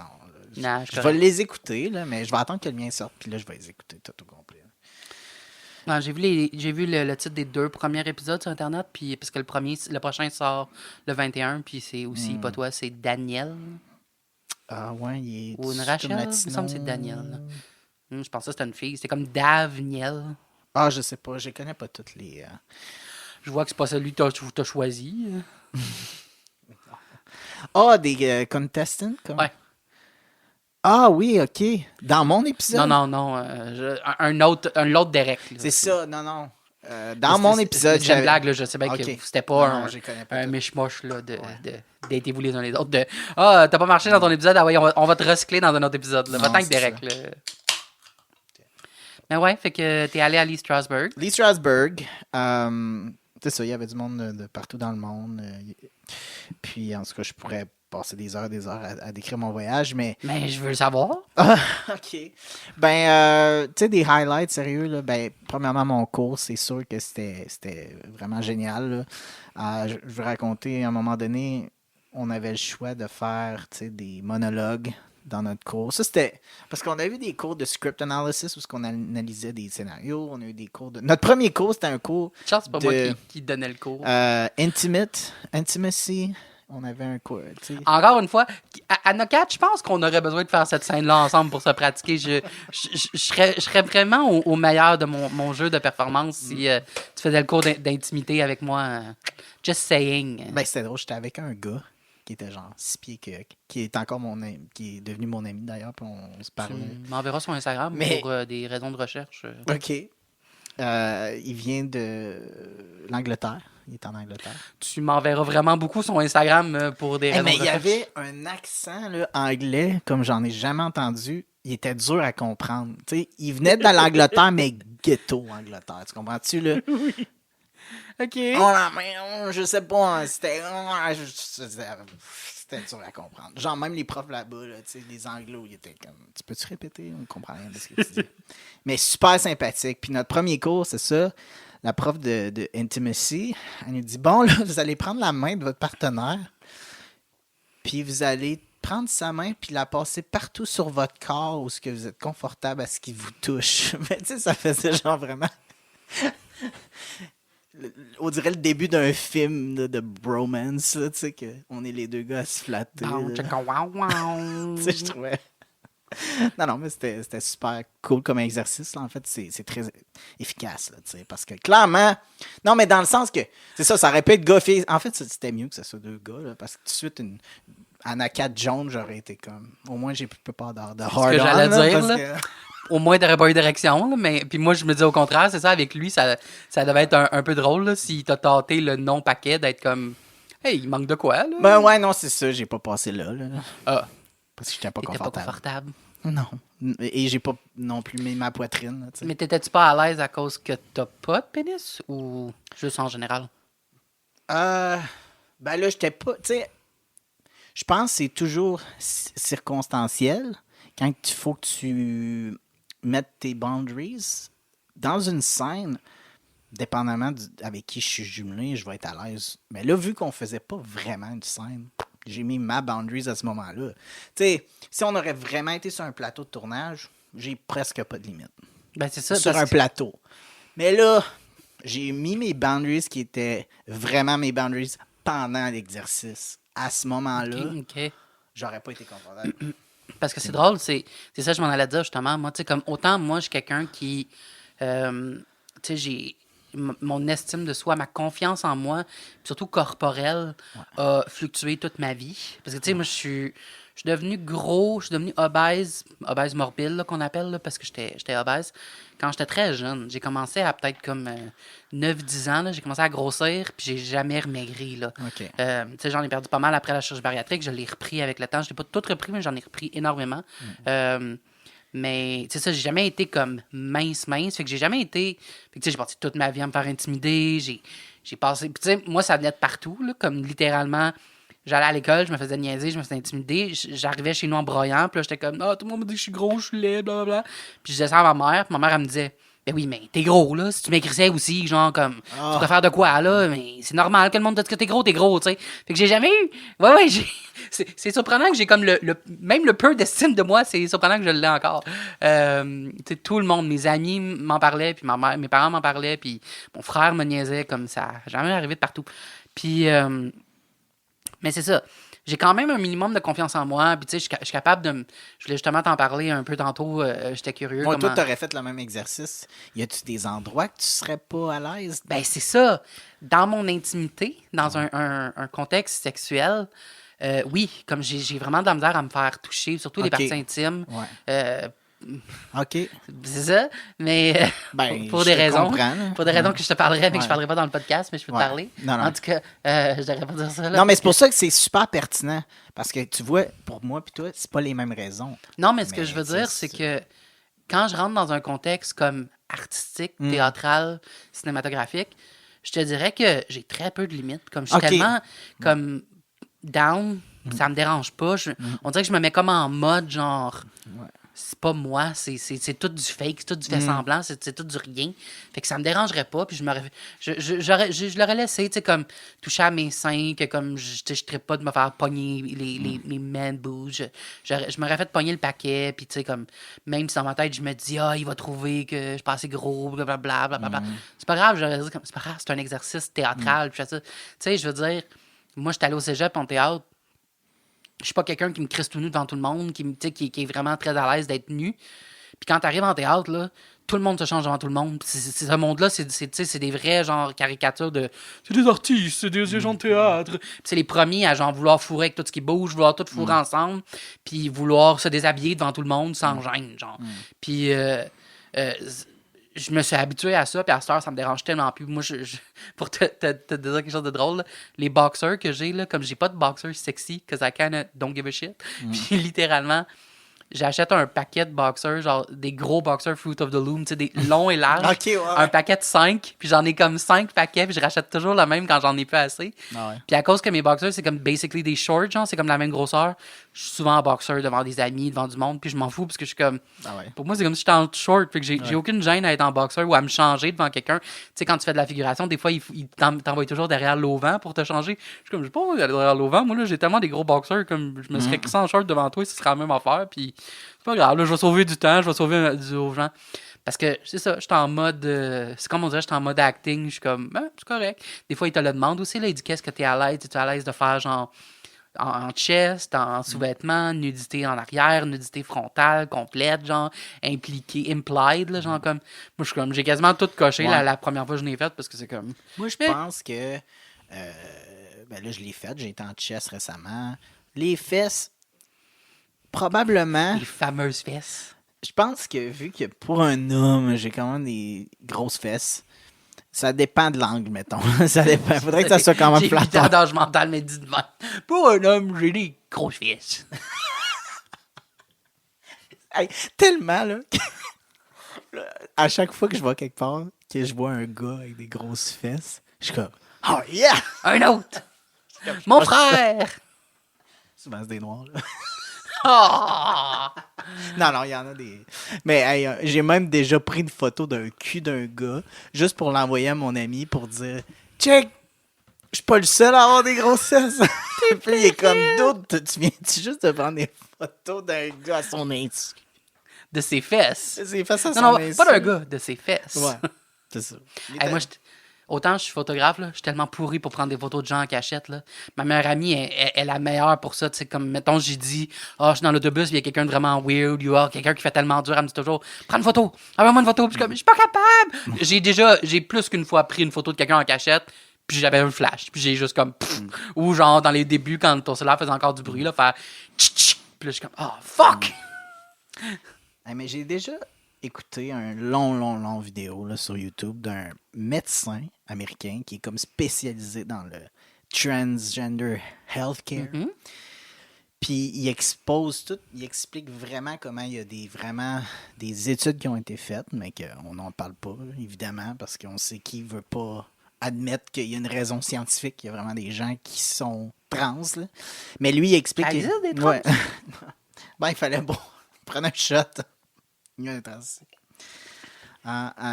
Non, je vais les écouter, là, mais je vais attendre que le mien sorte, puis là, je vais les écouter tout au complet. Non, j'ai vu le titre des 2 premiers épisodes sur Internet, puis parce que le prochain sort le 21, puis c'est aussi, pas toi, c'est Daniel. Ah ouais, il est... Ou une comme Rachel, il me latino? semble que c'est Daniel. Je pensais que c'était une fille. C'était comme Davniel. Ah, je sais pas, je connais pas toutes les... Je vois que c'est pas celui que t'as choisi. Ah, des contestants? Comme... Ouais. Ah oui, OK. Dans mon épisode? Non. Un autre Derek. là. C'est ça, non. Dans mon épisode, c'est une blague, là, je sais bien Ok. que c'était pas Non, je les connais pas un toutes. mishmosh là, d'être vous les uns les autres. T'as pas marché dans ton épisode, ah ouais, on va te recycler dans un autre épisode. Là. Non, Va-t'en avec c'est Derek. ça. Là. Mais ouais, fait que t'es allé à Lee Strasberg. Lee Strasberg, c'est ça, il y avait du monde de partout dans le monde. Puis, en tout cas, je pourrais passer des heures à décrire mon voyage, mais... Mais je veux le savoir. Ah, OK. Ben, tu sais, des highlights, sérieux, là, ben, premièrement, mon cours, c'est sûr que c'était vraiment génial, là. Je vais raconter, à un moment donné, on avait le choix de faire, tu sais, des monologues dans notre cours. Ça, c'était... Parce qu'on a eu des cours de script analysis où on analysait des scénarios. On a eu des cours de... Notre premier cours, c'était un cours Chance, c'est pas de... moi qui donnais le cours. Intimacy. On avait un cours, tu sais. Encore une fois, à Nocat, je pense qu'on aurait besoin de faire cette scène-là ensemble pour se pratiquer. Je serais vraiment au meilleur de mon jeu de performance si tu faisais le cours d'intimité avec moi. Just saying. Ben, c'était drôle. J'étais avec un gars qui était genre 6 pieds, qui est encore mon ami, qui est devenu mon ami d'ailleurs, puis on se Tu parlait. m'enverras sur Instagram Mais- pour des raisons de recherche. OK. Il vient de l'Angleterre. Il est en Angleterre. Tu m'enverras vraiment beaucoup sur Instagram pour des raisons mais de il y recherche. avait un accent là, anglais, comme j'en ai jamais entendu. Il était dur à comprendre. Tu sais, il venait de l'Angleterre, mais ghetto Angleterre. Tu comprends-tu, là? OK. Oh la merde, je sais pas. C'était dur à comprendre. Genre, même les profs là-bas, là, tu sais, les anglos, ils étaient comme, tu peux-tu répéter? On ne comprend rien de ce que tu dis. Mais super sympathique. Puis notre premier cours, c'est ça. La prof de Intimacy, elle nous dit, bon, là, vous allez prendre la main de votre partenaire, puis vous allez prendre sa main puis la passer partout sur votre corps où ce que vous êtes confortable à ce qu'il vous touche. Mais tu sais, ça faisait genre vraiment... On dirait le début d'un film là, de bromance, là, tu sais, qu'on est les deux gars à se flatter. Bon, là. tchaka, wow, wow. Tu sais, je trouvais... Non, mais c'était super cool comme exercice. Là. En fait, c'est très efficace, là, tu sais, parce que clairement... Non, mais dans le sens que... C'est ça, ça aurait pu être gars-fille. En fait, c'était mieux que ce soit deux gars, là, parce que tout de suite, Anna 4 jaune, j'aurais été comme... Au moins, j'ai plus peur de hard-on. que j'allais là, dire, parce là. que- Au moins, t'aurais pas eu d'érection, là, mais puis moi, je me dis au contraire, c'est ça, avec lui, ça devait être un peu drôle, là, s'il t'a tâté le non-paquet, d'être comme, hey, il manque de quoi, là? Ben ouais, non, c'est ça, j'ai pas passé là. Ah, Parce que j'étais pas t'étais pas confortable. confortable. Non. Et j'ai pas non plus mis ma poitrine. Là, tu sais. Mais t'étais-tu pas à l'aise à cause que t'as pas de pénis, ou juste en général? Ben là, j'étais pas. Tu sais, je pense que c'est toujours circonstanciel quand il faut que tu mettes tes boundaries. Dans une scène, dépendamment avec qui je suis jumelé, je vais être à l'aise. Mais là, vu qu'on faisait pas vraiment une scène, j'ai mis ma boundaries à ce moment-là. Tu sais, si on aurait vraiment été sur un plateau de tournage, j'ai presque pas de limite. Ben, c'est ça. Sur parce un que- plateau. Mais là, j'ai mis mes boundaries qui étaient vraiment mes boundaries pendant l'exercice. À ce moment-là, Ok. j'aurais pas été confortable. Parce que c'est drôle, c'est ça que je m'en allais dire, justement. Moi, tu sais, comme autant moi, je suis quelqu'un qui... tu sais, j'ai... Mon estime de soi, ma confiance en moi, puis surtout corporelle, a fluctué toute ma vie. Parce que, tu sais, moi, je suis devenu gros, je suis devenu obèse morbide, là, qu'on appelle, là, parce que j'étais obèse. Quand j'étais très jeune, j'ai commencé à peut-être comme 9-10 ans, là, j'ai commencé à grossir, puis j'ai jamais remaigri, là. OK. Tu sais, j'en ai perdu pas mal après la chirurgie bariatrique, je l'ai repris avec le temps. Je l'ai pas tout repris, mais j'en ai repris énormément. Mais, tu sais, ça, j'ai jamais été comme mince. Fait que j'ai jamais été... Fait que, tu sais, j'ai passé toute ma vie à me faire intimider. J'ai passé... Puis, tu sais, moi, ça venait de partout, là, comme littéralement... J'allais à l'école, je me faisais niaiser, je me faisais intimider. J'arrivais chez nous en broyant, puis là, j'étais comme « Ah, tout le monde me dit que je suis gros, je suis laid, blablabla. » Puis je disais ça à ma mère, puis ma mère, elle me disait « Ben oui, mais t'es gros, là. Si tu m'écrissais aussi, genre, comme, tu pourrais faire de quoi, là? Mais c'est normal que le monde te dise que t'es gros, tu sais. » Fait que j'ai jamais eu... Ouais, c'est surprenant que j'ai comme même le peu d'estime de moi, c'est surprenant que je l'ai encore. Tu sais, tout le monde, mes amis m'en parlaient, puis ma mère, mes parents m'en parlaient, puis mon frère me niaisait comme ça. Jamais arrivé de partout. Puis... mais c'est ça. J'ai quand même un minimum de confiance en moi. Puis, tu sais, je suis capable de... Je voulais justement t'en parler un peu tantôt. J'étais curieux. Moi, toi, t'aurais fait le même exercice. Y a-tu des endroits que tu serais pas à l'aise? Ben, c'est ça. Dans mon intimité, dans un contexte sexuel, oui, comme j'ai vraiment de la misère à me faire toucher, surtout les parties intimes. Ouais. OK. C'est ça, mais Ben, pour je des te raisons. comprends, là. Pour des raisons que je te parlerai, mais que je Ouais. parlerai pas dans le podcast, mais je peux te Ouais. parler. Non. En tout cas, je devrais pas dire ça. Là, Non, mais c'est pour ça que c'est super pertinent. Parce que tu vois, pour moi puis toi, c'est pas les mêmes raisons. Non, mais ce que Mais, je veux tu sais, dire, c'est que quand je rentre dans un contexte comme artistique, Mm. théâtral, cinématographique, je te dirais que j'ai très peu de limites. Comme je suis Ok. tellement comme down, ça me dérange pas. On dirait que je me mets comme en mode genre. Ouais. C'est pas moi, c'est tout du fake, c'est tout du fait semblant, c'est tout du rien. Fait que ça me dérangerait pas, puis je l'aurais laissé, tu sais, comme toucher à mes seins, que comme je traite pas de me faire pogner les man boobs. Je m'aurais fait pogner le paquet, puis tu sais, comme, même si dans ma tête, je me dis, ah, il va trouver que je suis pas assez gros, blablabla, blablabla. C'est pas grave, j'aurais dit, comme, c'est pas grave, c'est un exercice théâtral, puis ça. Tu sais, je veux dire, moi, j'étais allé au cégep en théâtre. Je suis pas quelqu'un qui me crisse tout nu devant tout le monde, qui est vraiment très à l'aise d'être nu. Puis quand t'arrives en théâtre, là, tout le monde se change devant tout le monde. Puis ce monde-là, c'est des vrais genre caricatures de... C'est des artistes, c'est des gens de théâtre. Puis c'est les premiers à genre vouloir fourrer avec tout ce qui bouge, vouloir tout fourrer ensemble, puis vouloir se déshabiller devant tout le monde sans gêne, genre. Puis... je me suis habitué à ça, puis à cette heure, ça me dérange tellement plus. Moi, pour te dire quelque chose de drôle, là, les boxers que j'ai, là, comme j'ai pas de boxers sexy, because I kinda don't give a shit, puis littéralement, j'achète un paquet de boxers, genre des gros boxers Fruit of the Loom, tu sais, des longs et larges, Ok, ouais. un paquet de 5, puis j'en ai comme 5 paquets, puis je rachète toujours le même quand j'en ai plus assez. Ah ouais. Puis à cause que mes boxers, c'est comme basically des shorts, genre, c'est comme la même grosseur, je suis souvent en boxer devant des amis, devant du monde, puis je m'en fous parce que je suis comme... Ah ouais. Pour moi, c'est comme si j'étais en short, fait que j'ai aucune gêne à être en boxer ou à me changer devant quelqu'un. Tu sais, quand tu fais de la figuration, des fois, il t'envoie toujours derrière l'auvent pour te changer. Je suis comme, je sais pas, aller derrière l'auvent. Moi, là, j'ai tellement des gros boxers, comme je me serais crissé en short devant toi, ce serait la même affaire, puis c'est pas grave, là, je vais sauver du temps, je vais sauver aux gens. Parce que, c'est ça, j'étais en mode... c'est comme on dirait, j'étais en mode acting, je suis comme, c'est correct. Des fois, ils te le demandent aussi, là, ils disent, qu'est-ce que t'es à l'aise? Es-tu à l'aise de faire, genre... En chest, en sous-vêtements, nudité en arrière, nudité frontale, complète, genre, implied, là, genre, comme... Moi, je suis comme, j'ai quasiment tout coché Ouais. la première fois que je l'ai faite, parce que c'est comme... Moi, je pense que... ben là, je l'ai fait. J'ai été en chess récemment. Les fesses, probablement... Les fameuses fesses. Je pense que vu que pour un homme, j'ai quand même des grosses fesses, ça dépend de l'angle, mettons. Ça dépend. Faudrait que ça soit quand même J'ai 8 ans flatteur. d'âge mental, mais dit de même. Pour un homme, j'ai des grosses fesses. Hey, tellement, là, que à chaque fois que je vais quelque part, que je vois un gars avec des grosses fesses, je suis comme, oh yeah! Un autre! Mon frère! Souvent, c'est des noirs, là. Ah! Non, il y en a des. Mais hey, j'ai même déjà pris une photo d'un cul d'un gars, juste pour l'envoyer à mon ami pour dire, check! Je suis pas le seul à avoir des grosses fesses. Puis il est comme, d'autres, tu viens-tu juste de prendre des photos d'un gars à son insu? De ses fesses. C'est fesses à son Non, insu. pas d'un gars, de ses fesses. Ouais, c'est ça. Hey, moi, Autant je suis photographe, là, je suis tellement pourri pour prendre des photos de gens en cachette. Là. Ma meilleure amie elle est la meilleure pour ça. Comme, mettons, j'ai dit, je suis dans l'autobus, il y a quelqu'un de vraiment weird, quelqu'un qui fait tellement dur, elle me dit toujours, prends une photo, envoie-moi une photo. Puis je suis comme, je suis pas capable. J'ai plus qu'une fois pris une photo de quelqu'un en cachette, puis j'avais un flash. Puis j'ai juste comme, ou genre dans les débuts, quand ton cellulaire faisait encore du bruit, là, faire tch. Puis là, je suis comme, fuck! Mais j'ai déjà écouté un long vidéo là, sur YouTube d'un médecin américain qui est comme spécialisé dans le transgender healthcare. Puis il expose tout, il explique vraiment comment il y a vraiment des études qui ont été faites, mais qu'on n'en parle pas, évidemment, parce qu'on sait qu'il ne veut pas admettre qu'il y a une raison scientifique. Il y a vraiment des gens qui sont trans. Là. Mais lui, il explique... Ça existe des trans? Ouais. Il fallait prendre un shot. Il y a un trans.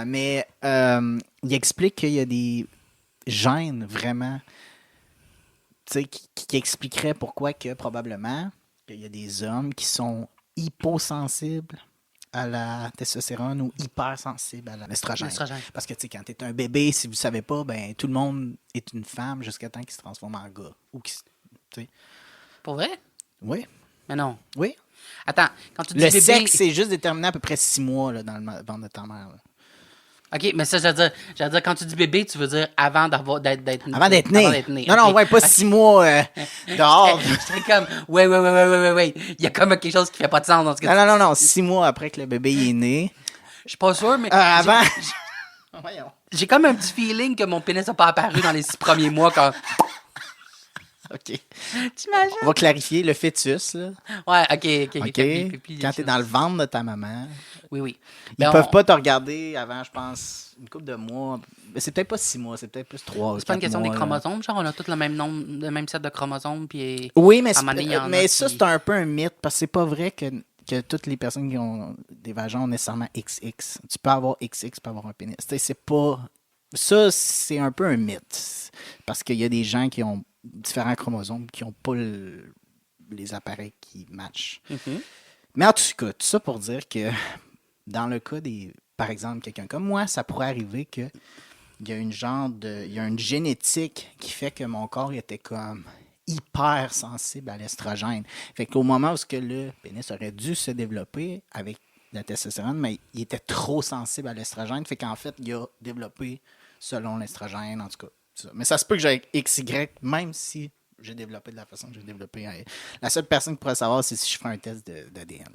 Mais il explique qu'il y a des gènes vraiment qui expliqueraient pourquoi que probablement qu'il y a des hommes qui sont hyposensibles à la testostérone ou hypersensibles à l'estrogène. Parce que quand tu es un bébé, si vous ne savez pas, ben tout le monde est une femme jusqu'à temps qu'il se transforme en gars. Pour vrai? Oui. Mais non. Oui. Attends, quand tu dis le bébé... sexe, c'est juste déterminé à peu près 6 mois là, dans le ventre de ta mère. Là. OK, mais ça, j'allais dire, quand tu dis bébé, tu veux dire avant d'être né. Avant d'être né. Non, okay. Pas 6 mois dehors. J'étais comme, ouais. Il y a comme quelque chose qui fait pas de sens dans ce que tu dis. Non. 6 mois après que le bébé est né. Je suis pas sûr, mais... avant... J'ai comme un petit feeling que mon pénis n'a pas apparu dans les 6 premiers mois quand... OK. T'imagines? On va clarifier le fœtus, là. Ouais, OK. Quand t'es dans le ventre de ta maman. Oui. Ils peuvent pas te regarder avant, je pense, une couple de mois. Mais c'est peut-être pas 6 mois, c'est peut-être plus 3 ou 4 mois. C'est pas une question des chromosomes, genre on a tous le même nombre, le même set de chromosomes, puis... Oui, mais, ça, c'est un peu un mythe, parce que c'est pas vrai que toutes les personnes qui ont des vagins ont nécessairement XX. Tu peux avoir XX, tu peux avoir un pénis. C'est pas... Ça, c'est un peu un mythe. Parce qu'il y a des gens qui ont différents chromosomes qui n'ont pas les appareils qui matchent. Mais en tout cas, tout ça pour dire que dans le cas par exemple, quelqu'un comme moi, ça pourrait arriver que il y a une génétique qui fait que mon corps était comme hyper sensible à l'estrogène. Fait qu'au moment où le pénis aurait dû se développer avec la testostérone, mais il était trop sensible à l'estrogène. Fait qu'en fait, il a développé selon l'estrogène, en tout cas. Mais ça se peut que j'ai XY, même si j'ai développé de la façon que j'ai développé. La seule personne qui pourrait savoir, c'est si je ferais un test d'ADN.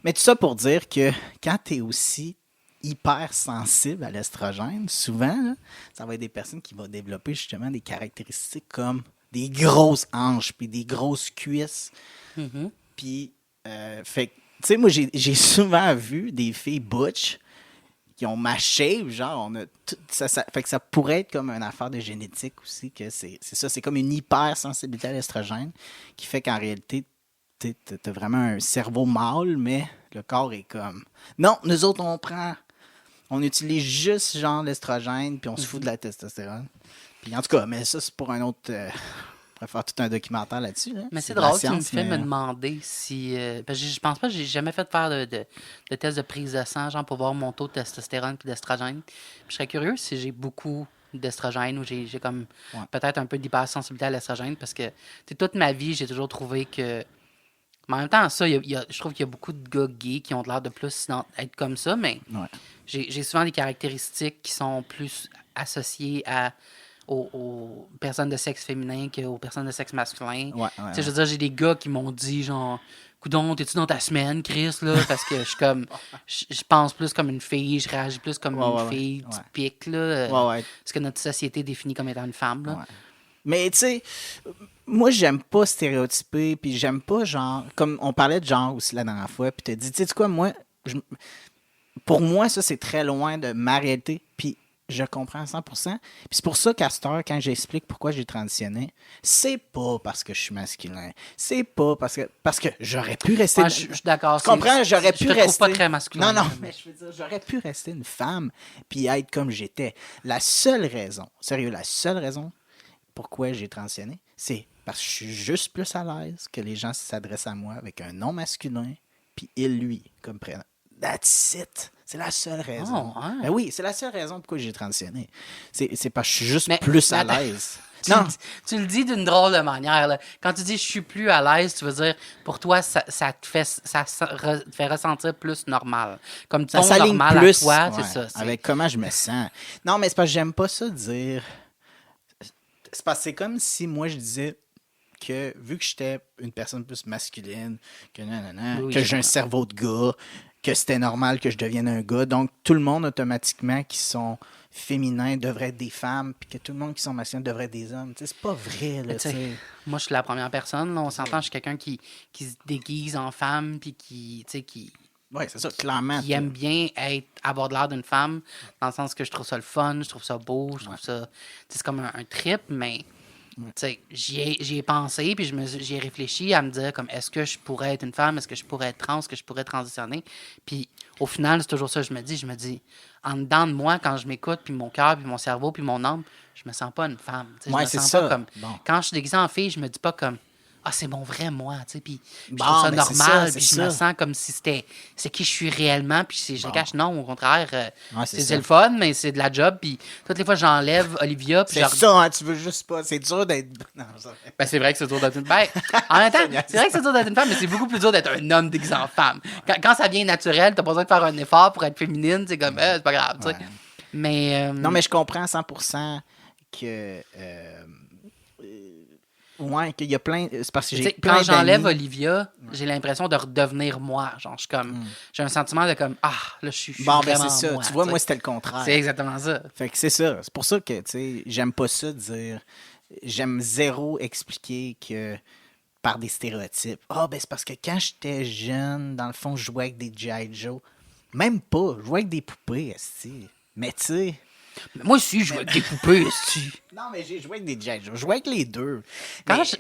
Mais tout ça pour dire que quand tu es aussi hyper sensible à l'estrogène, souvent, là, ça va être des personnes qui vont développer justement des caractéristiques comme des grosses hanches puis des grosses cuisses. Puis, fait tu sais, moi, j'ai souvent vu des filles butch qui ont ma shape, genre, on a tout, ça, fait que ça pourrait être comme une affaire de génétique aussi, que c'est ça, c'est comme une hypersensibilité à l'estrogène qui fait qu'en réalité, t'as vraiment un cerveau mâle, mais le corps est comme... Non, nous autres, on utilise juste, genre, l'estrogène, puis on se fout de la testostérone. Puis en tout cas, mais ça, c'est pour un autre... On pourrait faire tout un documentaire là-dessus. Là. Mais c'est drôle, tu me fais me demander si... parce que je pense pas que j'ai jamais fait faire de test de prise de sang, genre pour voir mon taux de testostérone et d'estrogène. Puis je serais curieux si j'ai beaucoup d'estrogène ou j'ai comme peut-être un peu d'hypersensibilité à l'estrogène parce que toute ma vie, j'ai toujours trouvé que... Mais en même temps, ça, je trouve qu'il y a beaucoup de gars gays qui ont l'air de plus être comme ça, mais j'ai souvent des caractéristiques qui sont plus associées aux personnes de sexe féminin qu'aux personnes de sexe masculin. Je veux dire, j'ai des gars qui m'ont dit, genre, coudonc, t'es-tu dans ta semaine, Chris, là? Parce que je suis comme, je pense plus comme une fille, je réagis plus comme une fille typique, là. Ce que notre société définit comme étant une femme, là. Mais, tu sais, moi, j'aime pas stéréotyper, puis j'aime pas, genre, comme on parlait de genre aussi la dernière fois, puis t'as dit, tu sais quoi, moi, pour moi, ça, c'est très loin de ma réalité, puis je comprends à 100%. Puis c'est pour ça qu'à cette heure, quand j'explique pourquoi j'ai transitionné, c'est pas parce que je suis masculin. C'est pas parce que j'aurais pu rester... Je suis d'accord. Tu comprends? J'aurais pu rester... Je te trouve pas très masculin. Non, mais je veux dire, j'aurais pu rester une femme puis être comme j'étais. La seule raison pourquoi j'ai transitionné, c'est parce que je suis juste plus à l'aise que les gens s'adressent à moi avec un nom masculin puis il, lui, comme prénom. That's it. C'est la seule raison. Oh, ouais. Ben oui, c'est la seule raison pourquoi j'ai transitionné. C'est parce que je suis juste Mais- plus à mais attends. l'aise. Non. Tu le dis d'une drôle de manière. Là. Quand tu dis je suis plus à l'aise, tu veux dire pour toi, ça te fait ressentir plus normal. Comme ton Ça s'aligne normal plus à toi, ouais, c'est ça. c'est- avec comment je me sens. Non, mais c'est parce que j'aime pas ça dire. C'est parce que c'est comme si moi je disais que vu que j'étais une personne plus masculine, que nanana, Oui, que je j'ai un comprends. cerveau de gars, que c'était normal que je devienne un gars. Donc tout le monde automatiquement qui sont féminins devraient être des femmes, puis que tout le monde qui sont masculins devrait être des hommes. Tu sais, c'est pas vrai, là. Mais tu sais, tu sais. moi, je suis la première personne. Là, on s'entend, je suis quelqu'un qui se déguise en femme puis qui Ouais, c'est ça, clairement. aime bien avoir de l'air d'une femme, dans le sens que je trouve ça le fun, je trouve ça beau, je trouve ça... tu sais, c'est comme un trip, mais tu sais, j'y ai pensé, puis j'y ai réfléchi à me dire, comme, est-ce que je pourrais être une femme, est-ce que je pourrais être trans, est-ce que je pourrais transitionner? Puis au final, c'est toujours ça que je me dis, en dedans de moi, quand je m'écoute, puis mon cœur, puis mon cerveau, puis mon âme, je me sens pas une femme. Tu sais, Ouais, je me c'est sens ça. pas comme... Bon. Quand je suis déguisée en fille, je me dis pas comme... Ah, c'est mon vrai moi, tu sais, puis je Bon, trouve ça ben, c'est normal, ça, puis c'est je me ça. sens comme si c'est qui je suis réellement, puis si je le cache, non, au contraire, Ouais, c'est c'est ça. le fun, mais c'est de la job, puis toutes les fois, j'enlève Olivia, puis C'est ça, hein, tu veux juste pas. C'est dur d'être. Non, ça... Ben, c'est vrai que c'est dur d'être une femme. En même temps, c'est vrai que c'est dur d'être une femme, mais c'est beaucoup plus dur d'être un homme déguisé en femme. Quand ça vient naturel, t'as pas besoin de faire un effort pour être féminine, c'est comme, c'est pas grave, tu sais. Ouais. Mais, Non, mais je comprends à 100% que. Ouais, qu'il y a plein. C'est parce que tu j'ai sais, plein quand j'enlève d'amis. Olivia, j'ai l'impression de redevenir moi. Genre, je suis comme, j'ai un sentiment de comme, là, je suis Bon, ben vraiment c'est ça. moi. Tu vois, tu sais. moi, c'était le contraire. C'est exactement ça. Fait que c'est ça. C'est pour ça que, tu sais, j'aime pas ça dire. J'aime zéro expliquer que par des stéréotypes. Ah, ben c'est parce que quand j'étais jeune, dans le fond, je jouais avec des G.I. Joe. Même pas. Je jouais avec des poupées, esti. Mais tu sais. Mais moi aussi, je joue avec des poupées, esti. Non, mais j'ai joué avec des G.I. Joe. Je jouais avec les deux.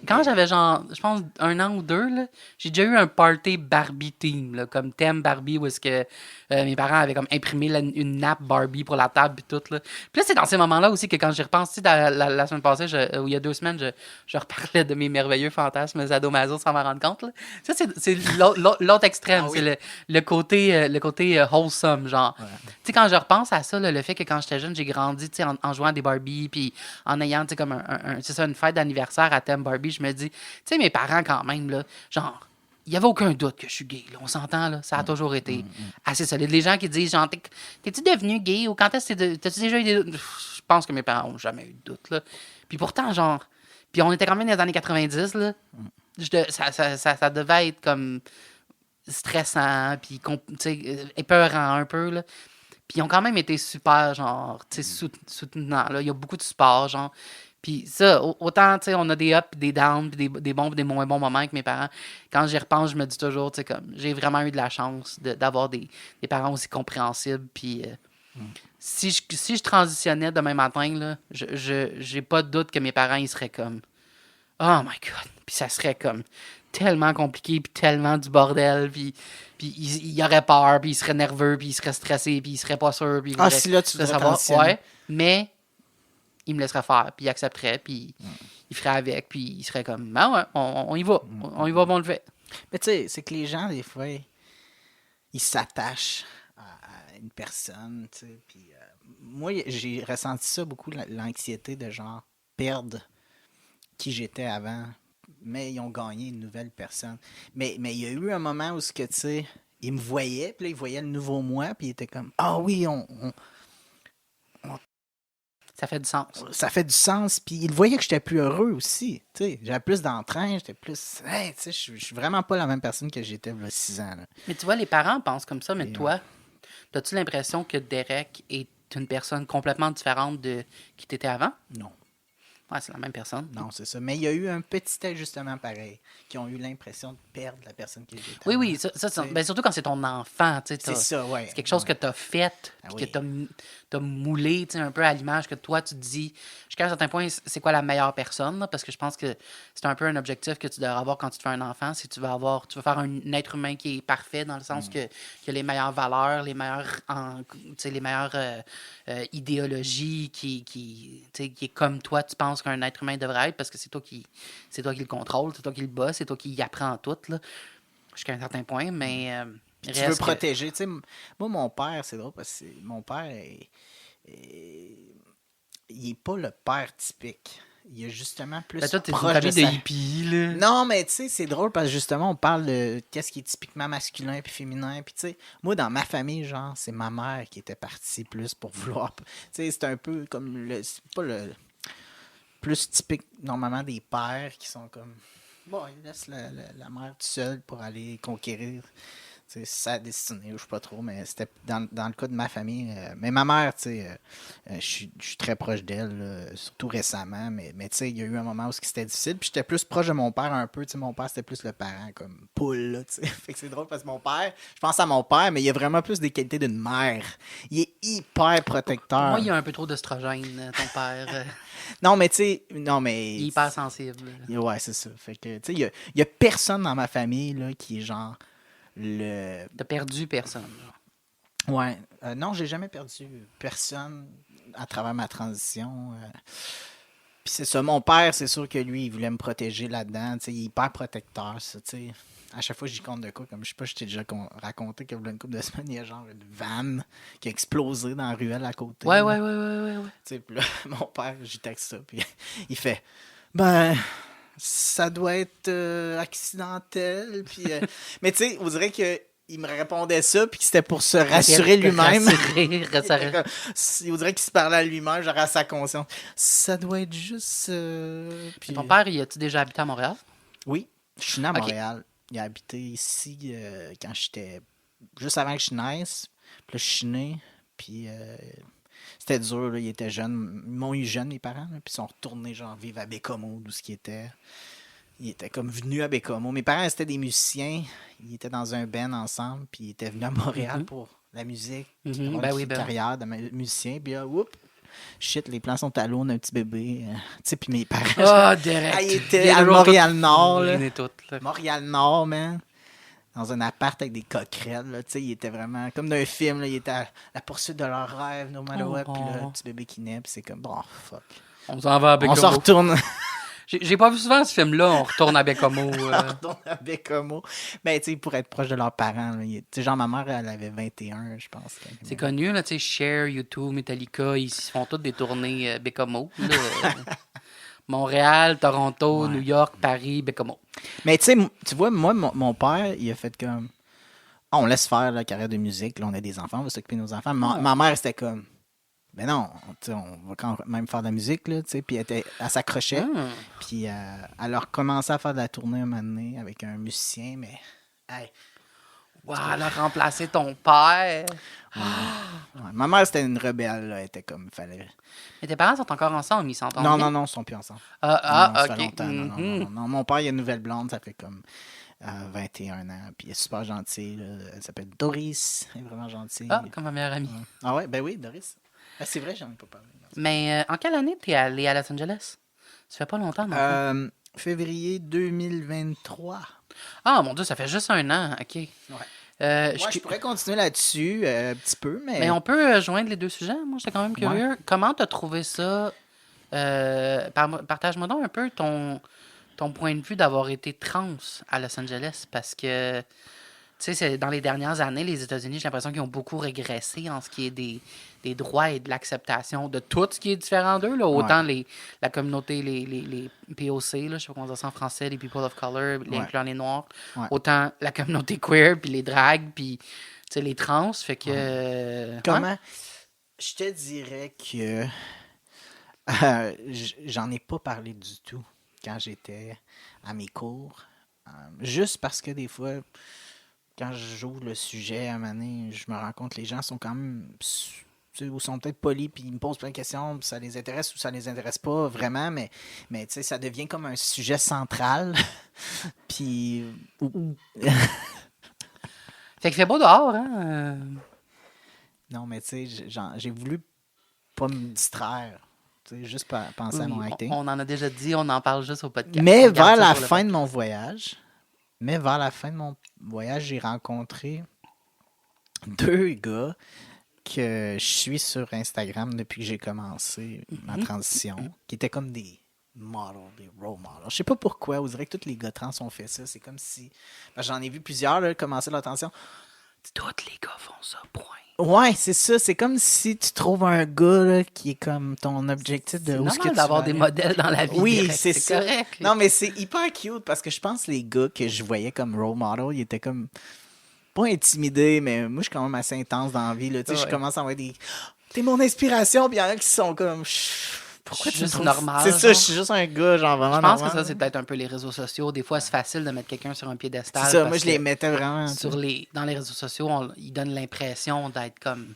Quand j'avais genre, je pense, 1 an ou 2, là, j'ai déjà eu un party Barbie team, là, comme thème Barbie, où est-ce que mes parents avaient comme imprimé une nappe Barbie pour la table et tout. Là. Puis là, c'est dans ces moments-là aussi que quand j'y repense, tu sais, la semaine passée, ou il y a 2 semaines, je reparlais de mes merveilleux fantasmes sadomaso sans m'en rendre compte. Là. Ça, c'est l'autre extrême, Ah oui. c'est le côté wholesome, genre. Tu sais, quand je repense à ça, là, le fait que quand j'étais jeune, j'ai grandi, tu sais, en jouant à des Barbie, puis en ayant, tu sais, comme c'est ça, une fête d'anniversaire à thème Barbie, je me dis, tu sais, mes parents, quand même, là, genre, il n'y avait aucun doute que je suis gay, là, on s'entend, là, ça a toujours été assez solide. Les gens qui disent, genre, t'es-tu devenu gay ou quand est-ce que t'as-tu déjà eu des doutes? Je pense que mes parents n'ont jamais eu de doute, là. Puis pourtant, genre, puis on était quand même dans les années 90, là, ça devait être comme stressant, puis, tu sais, épeurant un peu, là. Puis ils ont quand même été super, genre, tu sais, soutenants, là. Il y a beaucoup de support, genre. Puis ça, autant, tu sais, on a des ups, des downs, puis des bons, puis des moins bons moments avec mes parents. Quand j'y repense, je me dis toujours, tu sais, comme, j'ai vraiment eu de la chance d'avoir des parents aussi compréhensibles. Puis si je transitionnais demain matin, là, j'ai pas de doute que mes parents, ils seraient comme, oh my God. Puis ça serait comme tellement compliqué, puis tellement du bordel, puis il aurait peur, puis il serait nerveux, puis il serait stressé, puis il serait pas sûr, puis il voudrait Si là, tu le devrais savoir. transitionner. Ouais, mais il me laisserait faire, puis il accepterait, puis il ferait avec, puis il serait comme, ah ouais, on y va, on y va, bon, on le fait. Mais tu sais, c'est que les gens, des fois, ils s'attachent à une personne, tu sais. Puis moi, j'ai ressenti ça beaucoup, l'anxiété de genre perdre qui j'étais avant, mais ils ont gagné une nouvelle personne. Mais il y a eu un moment où, tu sais, ils me voyaient, puis là, ils voyaient le nouveau moi, puis ils étaient comme, ah oui, Ça fait du sens. ça fait du sens, puis ils voyaient que j'étais plus heureux aussi, tu sais. J'avais plus d'entrain, j'étais plus, hey, tu sais, je suis vraiment pas la même personne que j'étais il y a 6 ans, là. Mais tu vois, les parents pensent comme ça, mais Et, toi, as-tu l'impression que Derek est une personne complètement différente de qui t'étais avant? Non. Ouais, c'est la même personne. Non, c'est ça. Mais il y a eu un petit ajustement pareil, qui ont eu l'impression de perdre la personne qui était. Oui, oui, ben, surtout quand c'est ton enfant, tu sais. C'est ça, ouais. C'est quelque chose ouais. que tu as fait, Ah puis oui. que tu as moulé, tu sais, un peu à l'image que toi, tu te dis, jusqu'à un certain point, c'est quoi la meilleure personne, là? Parce que je pense que c'est un peu un objectif que tu devrais avoir quand tu te fais un enfant, c'est que tu veux faire un être humain qui est parfait, dans le sens que qui a les meilleures valeurs, les meilleures, tu sais, les meilleures idéologies, tu sais, qui est comme toi, tu penses qu'un être humain devrait être, parce que c'est toi qui le contrôle, c'est toi qui le bosse, c'est toi qui y apprends tout, là, jusqu'à un certain point, mais Puis tu veux Reste que- protéger. Tu sais, moi, mon père, c'est drôle parce que mon père, il est pas le père typique. Il est justement plus Ben, toi, t'es une proche famille de de sa... hippies, là. Non, mais tu sais, c'est drôle parce que justement, on parle de qu'est-ce qui est typiquement masculin puis féminin. Puis tu sais, moi, dans ma famille, genre, c'est ma mère qui était partie plus pour vouloir. Tu sais, c'est un peu comme le. C'est pas le. Plus typique, normalement, des pères qui sont comme. Bon, ils laissent la mère toute seule pour aller conquérir. C'est sa destinée, je sais pas trop, mais c'était dans le cas de ma famille. Mais ma mère, tu sais, je suis très proche d'elle, là, surtout récemment, mais tu sais, il y a eu un moment où c'était difficile, puis j'étais plus proche de mon père un peu, tu sais, mon père, c'était plus le parent, comme poule, là, tu sais. Fait que c'est drôle parce que mon père, je pense à mon père, mais il a vraiment plus des qualités d'une mère. Il est hyper protecteur. Moi, il y a un peu trop d'oestrogène, ton père. Non, mais tu sais, non, mais... Il est hyper sensible. Ouais, c'est ça. Fait que, tu sais, il y a personne dans ma famille, là, qui est genre le... T'as perdu personne. Genre. Ouais. Non, j'ai jamais perdu personne à travers ma transition. Puis c'est ça, mon père, c'est sûr que lui, il voulait me protéger là-dedans. Tu sais, il est hyper protecteur, ça, tu sais. À chaque fois que j'y compte de quoi, comme je sais pas, je t'ai déjà raconté qu'il y a une couple de semaines, il y a genre une vanne qui a explosé dans la ruelle à côté. Ouais. Tu sais, puis là, mon père, j'y texte ça, puis il fait « Ben, ça doit être accidentel. » Puis, mais tu sais, on dirait que il me répondait ça, puis que c'était pour se rassurer lui-même. On dirait qu'il se parlait à lui-même, genre à sa conscience. Ça doit être juste... Puis... Ton père, il a-tu déjà habité à Montréal? Oui, je suis né à Ok. Montréal. Il a habité ici quand j'étais... Juste avant que je naisse. Puis là, je suis né, puis... c'était dur, là, il était jeune. Ils m'ont eu jeune, mes parents, là, puis ils sont retournés genre vivre à Bécomo, d'où ce qui était. Ils étaient comme venus à Bécomo. Mes parents, c'était des musiciens. Ils étaient dans un band ensemble, puis ils étaient venus à Montréal pour la musique. Puis avoir Ben une oui, ben oui. carrière de musicien. Puis là, whoop, shit, les plans sont à l'eau, on a un petit bébé. Tu sais, puis mes parents... Ah, direct. Ah, ils étaient à Montréal-Nord, là. Là. Montréal-Nord, man. Dans un appart avec des coquerelles, là. Tu sais, ils étaient vraiment... Comme dans un film, là. Ils étaient à la poursuite de leur rêve, no matter what. Puis là, le petit bébé qui naît, puis c'est comme... Bon, fuck. On s'en va à On Bécomo. s'en retourne... J'ai pas vu souvent ce film-là, on retourne à Bécomo. On retourne à Bécomo. Ben, tu sais, pour être proche de leurs parents. Tu sais, genre, ma mère, elle avait 21, je pense. C'est connu, là, tu sais, Cher, U2, Metallica, ils se font toutes des tournées Bécomo. là. Montréal, Toronto, Ouais. New York, Paris, Bécomo. Mais tu sais, tu vois, moi, mon père, il a fait comme... Ah, on laisse faire la carrière de musique. Là, on a des enfants, on va s'occuper de nos enfants. Ma mère, c'était comme... Ben non, tu sais, on va quand même faire de la musique, là, tu sais. Puis elle s'accrochait. Puis elle a recommencé à faire de la tournée un moment donné avec un musicien, mais... Hey, Wow, elle a remplacé ton père. ouais. Ma mère, c'était une rebelle, là. Elle était comme... Fallait... Mais tes parents sont encore ensemble, ils s'entendent Non, bien? non, ils sont plus ensemble. Non, Non, ça fait ok. longtemps. Non. Mon père, il a une nouvelle blonde, ça fait comme 21 ans. Puis elle est super gentille, là. Elle s'appelle Doris. Elle est vraiment gentille. Ah, comme ma meilleure amie. Ouais. Ah ouais, ben oui, Doris. Ah, c'est vrai, j'en ai pas parlé. Mais en quelle année t'es allé à Los Angeles? Ça fait pas longtemps, non? Février 2023. Ah, mon Dieu, ça fait juste un an. OK. Ouais. Je- Je pourrais continuer là-dessus un petit peu, mais... Mais on peut joindre les deux sujets. Moi, j'étais quand même curieux. Comment t'as trouvé ça? Partage-moi donc un peu ton point de vue d'avoir été trans à Los Angeles. Parce que, tu sais, dans les dernières années, les États-Unis, j'ai l'impression qu'ils ont beaucoup régressé en ce qui est des droits et de l'acceptation de tout ce qui est différent d'eux. Là. Autant la communauté, les POC, là, je sais pas comment on dit ça en français, les People of Color, incluant les Noirs. Ouais. Autant la communauté queer, puis les drags, puis tu sais, les trans. Fait que... Comment? ouais. Je te dirais que j'en ai pas parlé du tout quand j'étais à mes cours. Juste parce que des fois, quand j'ouvre le sujet à un moment donné, je me rends compte que les gens sont quand même... Tu sais, ou sont peut-être polis, puis ils me posent plein de questions, puis ça les intéresse ou ça les intéresse pas vraiment, mais tu sais, ça devient comme un sujet central. Puis... Fait qu'il fait beau dehors, hein? Non, mais tu sais, j'ai voulu pas me distraire. Tu sais, juste penser à mon Oui, acting. on en a déjà dit, on en parle juste au podcast. Mais On garde vers ça la sur le fin de mon voyage, j'ai rencontré 2 gars que je suis sur Instagram depuis que j'ai commencé ma transition, qui étaient comme des models, des role models. Je sais pas pourquoi, on dirait que tous les gars trans ont fait ça. C'est comme si... J'en ai vu plusieurs là, commencer leur transition. Tous les gars font ça, point. Ouais, c'est ça. C'est comme si tu trouves un gars là, qui est comme ton objectif de C'est où est-ce que normal tu d'avoir vas des aller. modèles dans la vie. Oui, direct, c'est ça. correct. Non, mais c'est hyper cute parce que je pense que les gars que je voyais comme role model, ils étaient comme pas intimidés, mais moi, je suis quand même assez intense dans la vie. Là. Tu sais, Ouais. je commence à avoir des. T'es mon inspiration, puis il y en a qui sont comme. Pourquoi Je suis tu me juste trouves- normal, C'est ça, genre. je suis juste un gars, genre vraiment Je pense normal. que ça, c'est peut-être un peu les réseaux sociaux. Des fois, c'est facile de mettre quelqu'un sur un piédestal. C'est ça, parce moi, je les que mettais vraiment. tu sais. dans les réseaux sociaux, ils donnent l'impression d'être comme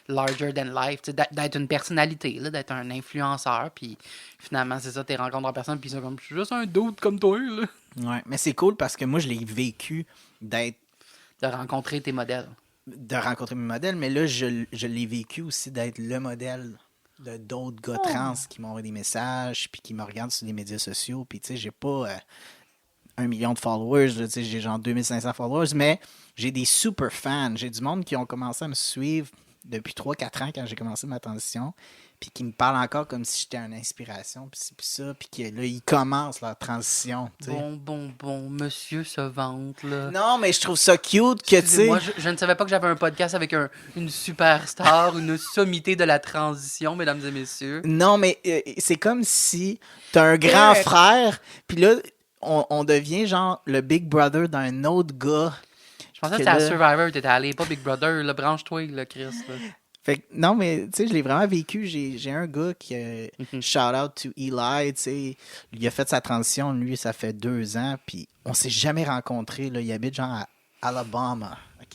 larger than life, tu sais, d'être une personnalité, là, d'être un influenceur. Puis finalement, c'est ça, t'es rencontres en personne, puis ils sont comme, je suis juste un dude comme toi, là. Ouais, mais c'est cool parce que moi, je l'ai vécu d'être. De rencontrer tes modèles. De rencontrer mes modèles, mais là, je l'ai vécu aussi d'être le modèle de d'autres gars trans qui m'envoient des messages, puis qui me regardent sur les médias sociaux. Puis, tu sais, j'ai pas 1 million de followers, là, tu sais, j'ai genre 2500 followers, mais j'ai des super fans. J'ai du monde qui ont commencé à me suivre depuis 3-4 ans quand j'ai commencé ma transition, puis qui me parlent encore comme si j'étais une inspiration, puis ci, puis ça, puis que là, ils commencent leur transition. Tu sais. Bon, monsieur se vante, là. Non, mais je trouve ça cute que, tu sais. Moi, je ne savais pas que j'avais un podcast avec une superstar, une sommité de la transition, mesdames et messieurs. Non, mais c'est comme si t'as un grand frère, puis là, on devient genre le Big Brother d'un autre gars. Je pensais que Que c'était à là- Survivor, t'étais allé, pas Big Brother, là, branche-toi, là, Chris. Là. Fait que, non, mais tu sais, je l'ai vraiment vécu. J'ai un gars qui, shout out to Eli, tu sais, il a fait sa transition, lui, ça fait 2 ans, puis on s'est jamais rencontrés, là. Il habite genre à Alabama, OK?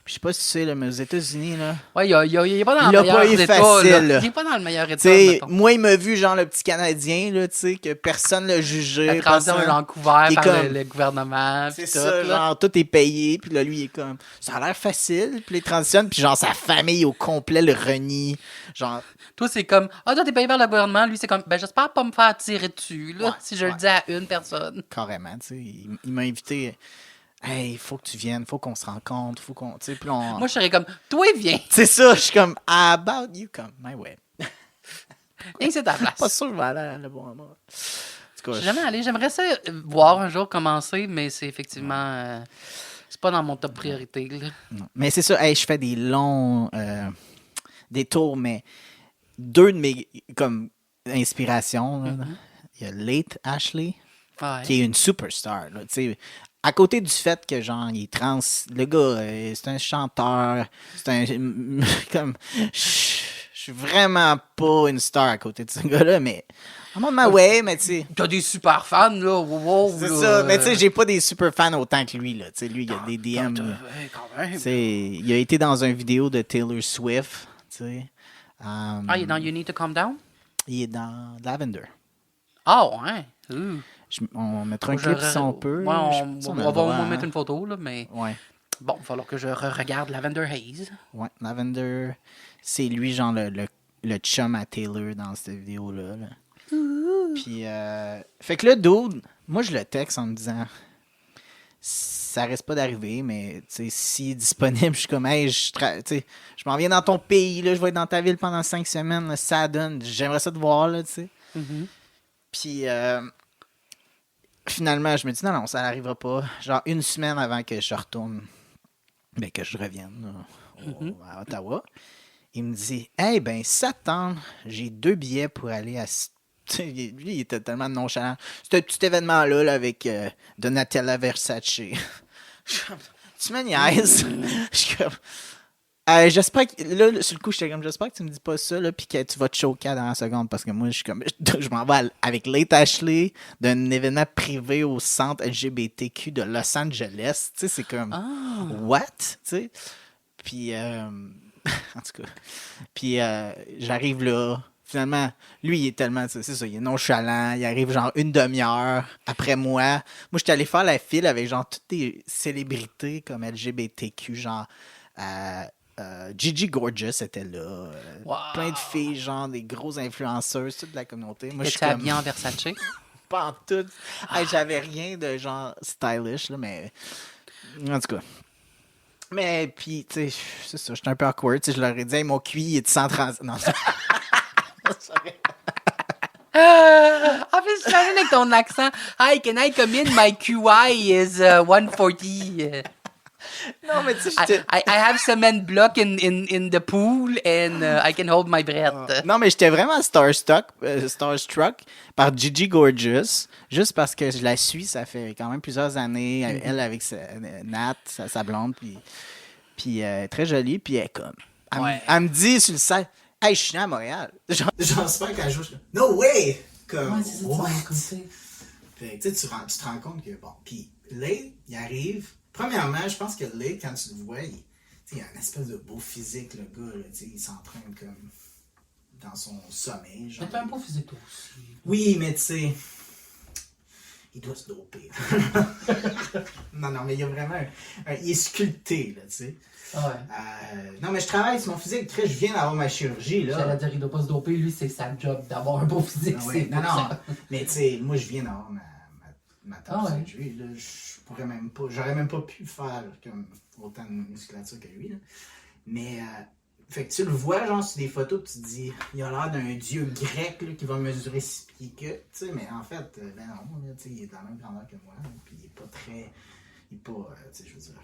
Puis je sais pas si tu sais, là, mais aux États-Unis, là, Ouais, il est pas dans Il le l'a meilleur pas eu état, facile, là. là. Il est pas dans le meilleur état, tu sais, mettons. moi, il m'a vu, genre, le petit Canadien, là, tu sais, que personne l'a jugé. La transition est personne- genre couverte il est par comme- le gouvernement. C'est pis ça, tout, là. genre, tout est payé, puis là, lui, il est comme, ça a l'air facile, puis il transitionne, puis genre, sa famille au complet le renie, genre, Toi, c'est comme, toi, t'es payé par le gouvernement. Lui, c'est comme, j'espère pas me faire tirer dessus, là, Ouais, si je le ouais. dis à une personne. carrément, tu sais, il m'a invité, hey, il faut que tu viennes, faut qu'on se rencontre, faut qu'on, tu sais, puis on... Moi, je serais comme, toi, viens. c'est ça, je suis comme, about you, come my way. Viens, c'est ta place. Pas sûr que je vais aller à le bon moment. En tout Je cas, suis jamais allé. J'aimerais ça voir un jour commencer, mais c'est effectivement. C'est pas dans mon top priorité. Là. non. Mais c'est ça, hey, je fais des longs détours, mais 2 de mes, comme, inspirations, là, il y a Late Ashley, Ouais. qui est une superstar. Là, tu sais. À côté du fait que, genre, il est trans, le gars, c'est un chanteur, c'est un... comme... Je suis vraiment pas une star à côté de ce gars-là, mais... I'm on my way, mais tu sais... T'as des super fans, là. Wow, C'est là, ça, mais tu sais, j'ai pas des super fans autant que lui, là. Tu sais, lui, il a des DM... Ouais, quand même. Tu sais, il a été dans une vidéo de Taylor Swift, tu sais. Il est dans You Need to Calm Down? Il est dans Lavender. Ah, ouais. Ouh. On mettra un Je clip si on peut. Ouais, Je sais pas si on a va le droit, au moins hein. mettre une photo, là, mais Ouais. bon, il va falloir que je regarde Lavender Haze. Ouais, Lavender, c'est lui, genre, le chum à Taylor dans cette vidéo-là. Là. Puis, fait que là, dude, moi, je le texte en me disant, ça risque pas d'arriver, mais, tu sais, s'il est disponible, je suis comme, hey, tu sais, je m'en viens dans ton pays, là, je vais être dans ta ville pendant 5 semaines, là, ça donne, j'aimerais ça te voir, là, tu sais. Puis, finalement, je me dis, non, ça n'arrivera pas. Genre, 1 semaine avant que je retourne, ben, que je revienne là, à Ottawa, il me dit, hey, ben, ça te tente, j'ai 2 billets pour aller à. Lui, il était tellement nonchalant. C'était un petit événement-là là, avec Donatella Versace. Je suis comme, tu me niaises. Je suis comme. J'espère que. Là, sur le coup, j'étais comme, j'espère que tu me dis pas ça, là, puis que tu vas te choquer dans la seconde, parce que moi, je suis comme. Je m'en vais avec Late Ashley d'un événement privé au centre LGBTQ de Los Angeles. Tu sais, c'est comme. What? Tu sais? Puis. En tout cas. Puis, j'arrive là. Finalement, lui, il est tellement, c'est ça, il est nonchalant, il arrive genre 1 demi-heure après moi. Moi, j'étais allé faire la file avec genre toutes des célébrités comme LGBTQ, genre Gigi Gorgeous était là, Wow. plein de filles, genre des grosses influenceuses, toute la communauté. Moi, je suis T'es-tu habillé comme, en Versace? pas en tout. Hey, j'avais rien de genre stylish, là, mais en tout cas. Mais, puis, tu sais, c'est ça, j'étais un peu awkward, tu sais, je leur ai dit, hey, mon QI, il est de 130... Non, En plus, je t'imagine avec ton accent. Hi, can I come in? My QI is 140. Non, mais tu sais, I have cement block in the pool and I can hold my breath. Non, mais j'étais vraiment starstruck par Gigi Gorgeous, juste parce que je la suis, ça fait quand même plusieurs années, elle avec Nat, sa blonde, puis très jolie, puis elle est comme... Elle me dit sur le site, « Hey, je suis né à Montréal. » Genre, super qu'elle joue, je dis, « No way! » Comme, c'est ça, what? tu m'as Fait que, tu te rends compte que, bon, puis Lay, il arrive... Premièrement, je pense que Lay, quand tu le vois, il a une espèce de beau physique, le gars, là, il s'entraîne comme dans son sommeil. Genre. Mais t'as un beau physique toi aussi. Oui, mais tu sais, il doit se doper. non, mais il y a vraiment il est sculpté, là, tu sais. Non, mais je travaille sur mon physique. Je viens d'avoir ma chirurgie, là. J'allais dire, il doit pas se doper. Lui, c'est sa job d'avoir un beau physique. Ouais, non. Mais tu sais, moi, je viens d'avoir ma top surgery, là. J'aurais même pas pu faire comme autant de musculature que lui, là. Mais, fait que tu le vois, genre, sur des photos, pis tu te dis, il a l'air d'un dieu grec, là, qui va mesurer 6 pieds que, tu sais, mais en fait, ben non, là, tu sais, il est de la même grandeur que moi, là, pis il est pas très, tu sais, je veux dire,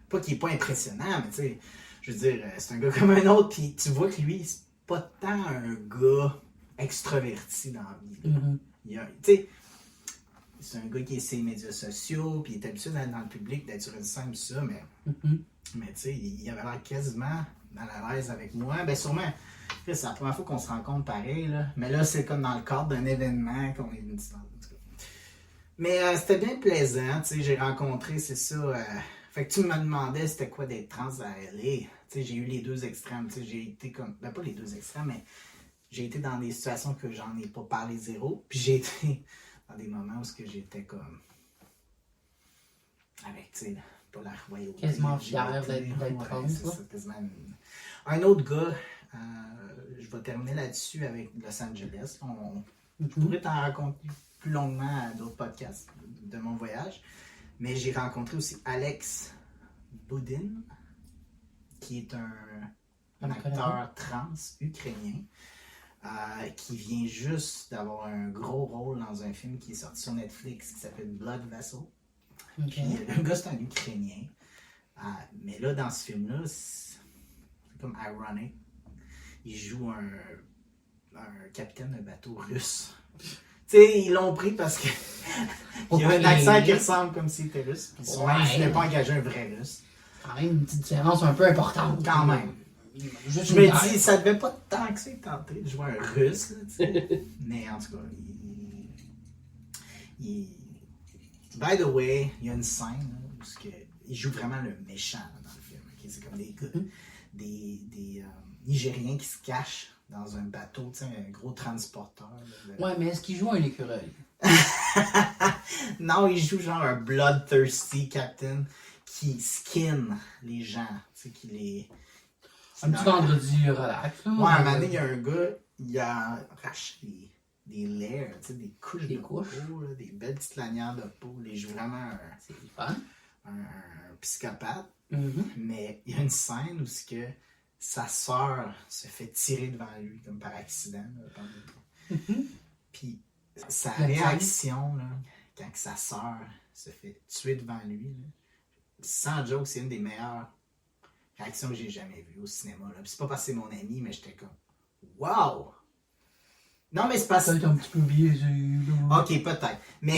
pas qu'il est pas impressionnant, mais tu sais, je veux dire, c'est un gars comme un autre, pis tu vois que lui, c'est pas tant un gars extraverti dans la vie, tu sais, c'est un gars qui est sur les médias sociaux, puis il est habitué d'être dans le public, d'être sur une scène, ça, mais tu sais, il avait l'air quasiment mal à l'aise avec moi. Ben sûrement, c'est la première fois qu'on se rencontre pareil, là. Mais là, c'est comme dans le cadre d'un événement qu'on est une distance. Mais c'était bien plaisant, tu sais, j'ai rencontré, c'est ça. Fait que tu me demandais c'était quoi d'être trans à LA. Tu sais, j'ai eu les deux extrêmes, tu sais, j'ai été comme, ben pas les deux extrêmes, mais j'ai été dans des situations que j'en ai pas parlé zéro, puis j'ai été dans des moments où j'étais comme avec, tu sais, pas la royauté. Quasiment fier d'être trans, c'est quasiment un autre gars, je vais terminer là-dessus avec Los Angeles. Je pourrais t'en raconter plus longuement à d'autres podcasts de mon voyage, mais j'ai rencontré aussi Alex Boudin, qui est un acteur trans ukrainien. Qui vient juste d'avoir un gros rôle dans un film qui est sorti sur Netflix qui s'appelle Blood Vessel. Puis le gars, c'est un Ukrainien. Mais là, dans ce film-là, c'est comme ironic. Il joue un capitaine de bateau russe. Tu sais, ils l'ont pris parce que il y a un accent qui ressemble comme s'il était russe. Puis souvent, ils ne voulaient pas engager un vrai russe. Quand même une petite différence un peu importante. Quand même. Je me dis, ça devait pas tant que ça tenter de jouer un russe, là, tu sais. Mais en tout cas, by the way, il y a une scène là, où il joue vraiment le méchant là, dans le film. Okay? C'est comme des Nigériens qui se cachent dans un bateau, tu sais, un gros transporteur. Là, Ouais, mais est-ce qu'il joue un écureuil? Non, il joue genre un bloodthirsty captain qui skin les gens, tu sais, qui les... Un petit vendredi relax. Là, ouais, un moment donné, il y a un gars, il arrache des layers, tu sais, des couches de peau, là, des belles petites lanières de peau. Il joue vraiment un psychopathe. Mais il y a une scène où sa sœur se fait tirer devant lui, comme par accident. Là, puis sa réaction, là, quand sa sœur se fait tuer devant lui, là, sans joke, c'est une des meilleures réaction que j'ai jamais vue au cinéma. Là. Puis c'est pas parce que c'est mon ami, mais j'étais comme wow! Non, mais c'est pas ça. Peut-être un petit peu biaisé. Ok, peut-être. Mais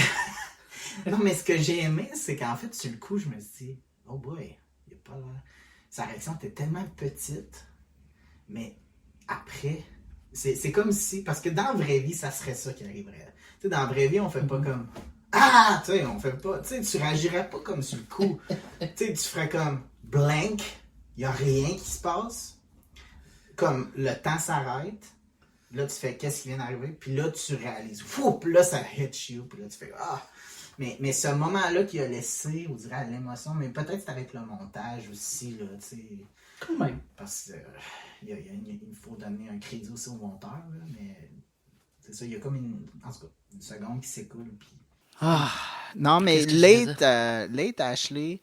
non, mais ce que j'ai aimé, c'est qu'en fait, sur le coup, je me suis dit, oh boy, il a pas l'air. Sa réaction était tellement petite, mais après, c'est comme si. Parce que dans la vraie vie, ça serait ça qui arriverait. Tu sais, dans la vraie vie, on fait pas comme ah! Tu sais, on fait pas. Tu sais, tu réagirais pas comme sur le coup. Tu sais, tu ferais comme blank. Il n'y a rien qui se passe. Comme le temps s'arrête. Là, tu fais qu'est-ce qui vient d'arriver. Puis là, tu réalises. Fou! Puis là, ça hit you. Puis là, tu fais ah! Mais ce moment-là qui a laissé, on dirait, l'émotion. Mais peut-être c'est avec le montage aussi. Là, tu sais. Quand même. Parce qu'il faut donner un crédit aussi au monteur. Là, mais c'est ça, il y a comme en tout cas, une seconde qui s'écoule. Puis... non, mais Late Ashley.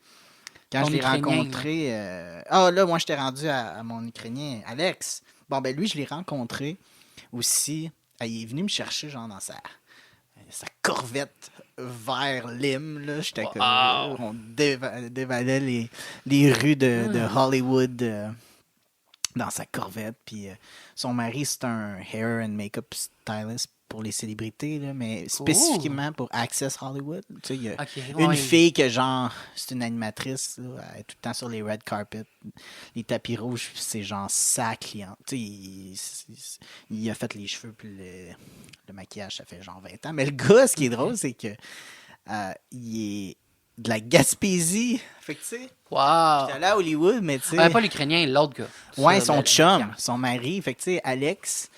Quand je l'ai rencontré... là, moi, j'étais rendu à mon Ukrainien, Alex. Bon, ben lui, je l'ai rencontré aussi. Il est venu me chercher, genre, dans sa Corvette vert lime, là. J'étais Wow. comme... On dévalait les rues de Hollywood dans sa Corvette. Puis son mari, c'est un hair and make-up stylist pour les célébrités, là, mais spécifiquement pour Access Hollywood. Tu sais, il y a une fille que, genre, c'est une animatrice, là, elle est tout le temps sur les red carpets, les tapis rouges, c'est genre sa cliente. Tu sais, il a fait les cheveux, puis le maquillage, ça fait genre 20 ans. Mais le gars, ce qui est drôle, c'est que il est de la Gaspésie. Fait que, tu sais, Wow! j'étais allé à Hollywood, mais tu sais... Pas l'Ukrainien, l'autre gars. Ouais, Ça, son chum, son mari. Fait que, tu sais, Alex...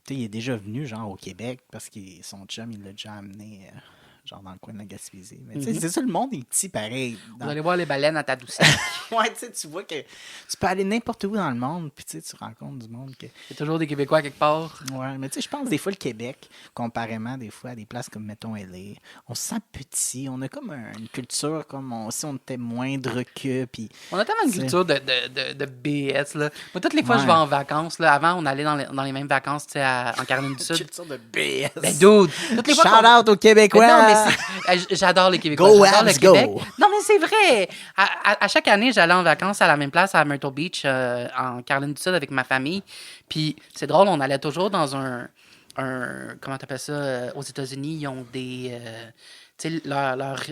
il est déjà venu genre au Québec parce que son chum il l'a déjà amené genre dans le coin de la Gaspésie. Mais tu sais, c'est ça, le monde est petit pareil. Vous allez voir les baleines à Tadoussac. Ouais, tu vois que tu peux aller n'importe où dans le monde, puis tu rencontres du monde que... Il y a toujours des Québécois quelque part. Ouais, mais tu sais, je pense des fois le Québec, comparément des fois à des places comme, mettons, LA, on se sent petit, on a comme une culture, comme si on était moindre que, puis... On a tellement une culture de BS, là. Moi, toutes les fois que je vais en vacances, là, avant, on allait dans les mêmes vacances, tu sais, en Caroline du Sud. Culture de BS. Ben, dude! Toutes les fois Shout out aux Québécois! Non, mais j'adore les Québécois. Go, j'adore le Habs, Québec. go! Non, mais c'est vrai. À chaque année, j'allais en vacances à la même place, à Myrtle Beach, en Caroline du Sud, avec ma famille. Puis c'est drôle, on allait toujours dans un comment t'appelles ça? Aux États-Unis, ils ont des... tu sais, leur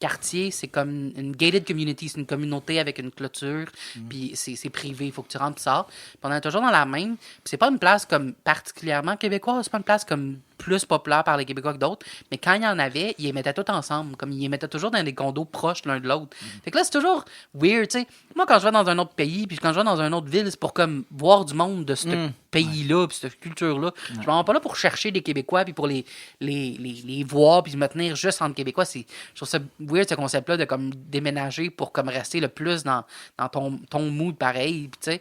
quartier, c'est comme une gated community. C'est une communauté avec une clôture. Puis c'est privé. Il faut que tu rentres et sors. Puis on est toujours dans la même. Puis c'est pas une place comme particulièrement québécoise. C'est pas une place comme plus populaire par les Québécois que d'autres. Mais quand il y en avait, ils les mettaient tous ensemble. Comme ils les mettaient toujours dans des condos proches l'un de l'autre. Fait que là, c'est toujours weird, tu sais. Moi, quand je vais dans un autre pays, puis quand je vais dans une autre ville, c'est pour comme voir du monde de ce pays-là, puis cette culture-là. Je ne vais pas là pour chercher des Québécois, puis pour les voir, puis me tenir juste entre Québécois. Je trouve ça weird, ce concept-là, de comme déménager pour comme rester le plus dans ton mood pareil, puis tu sais.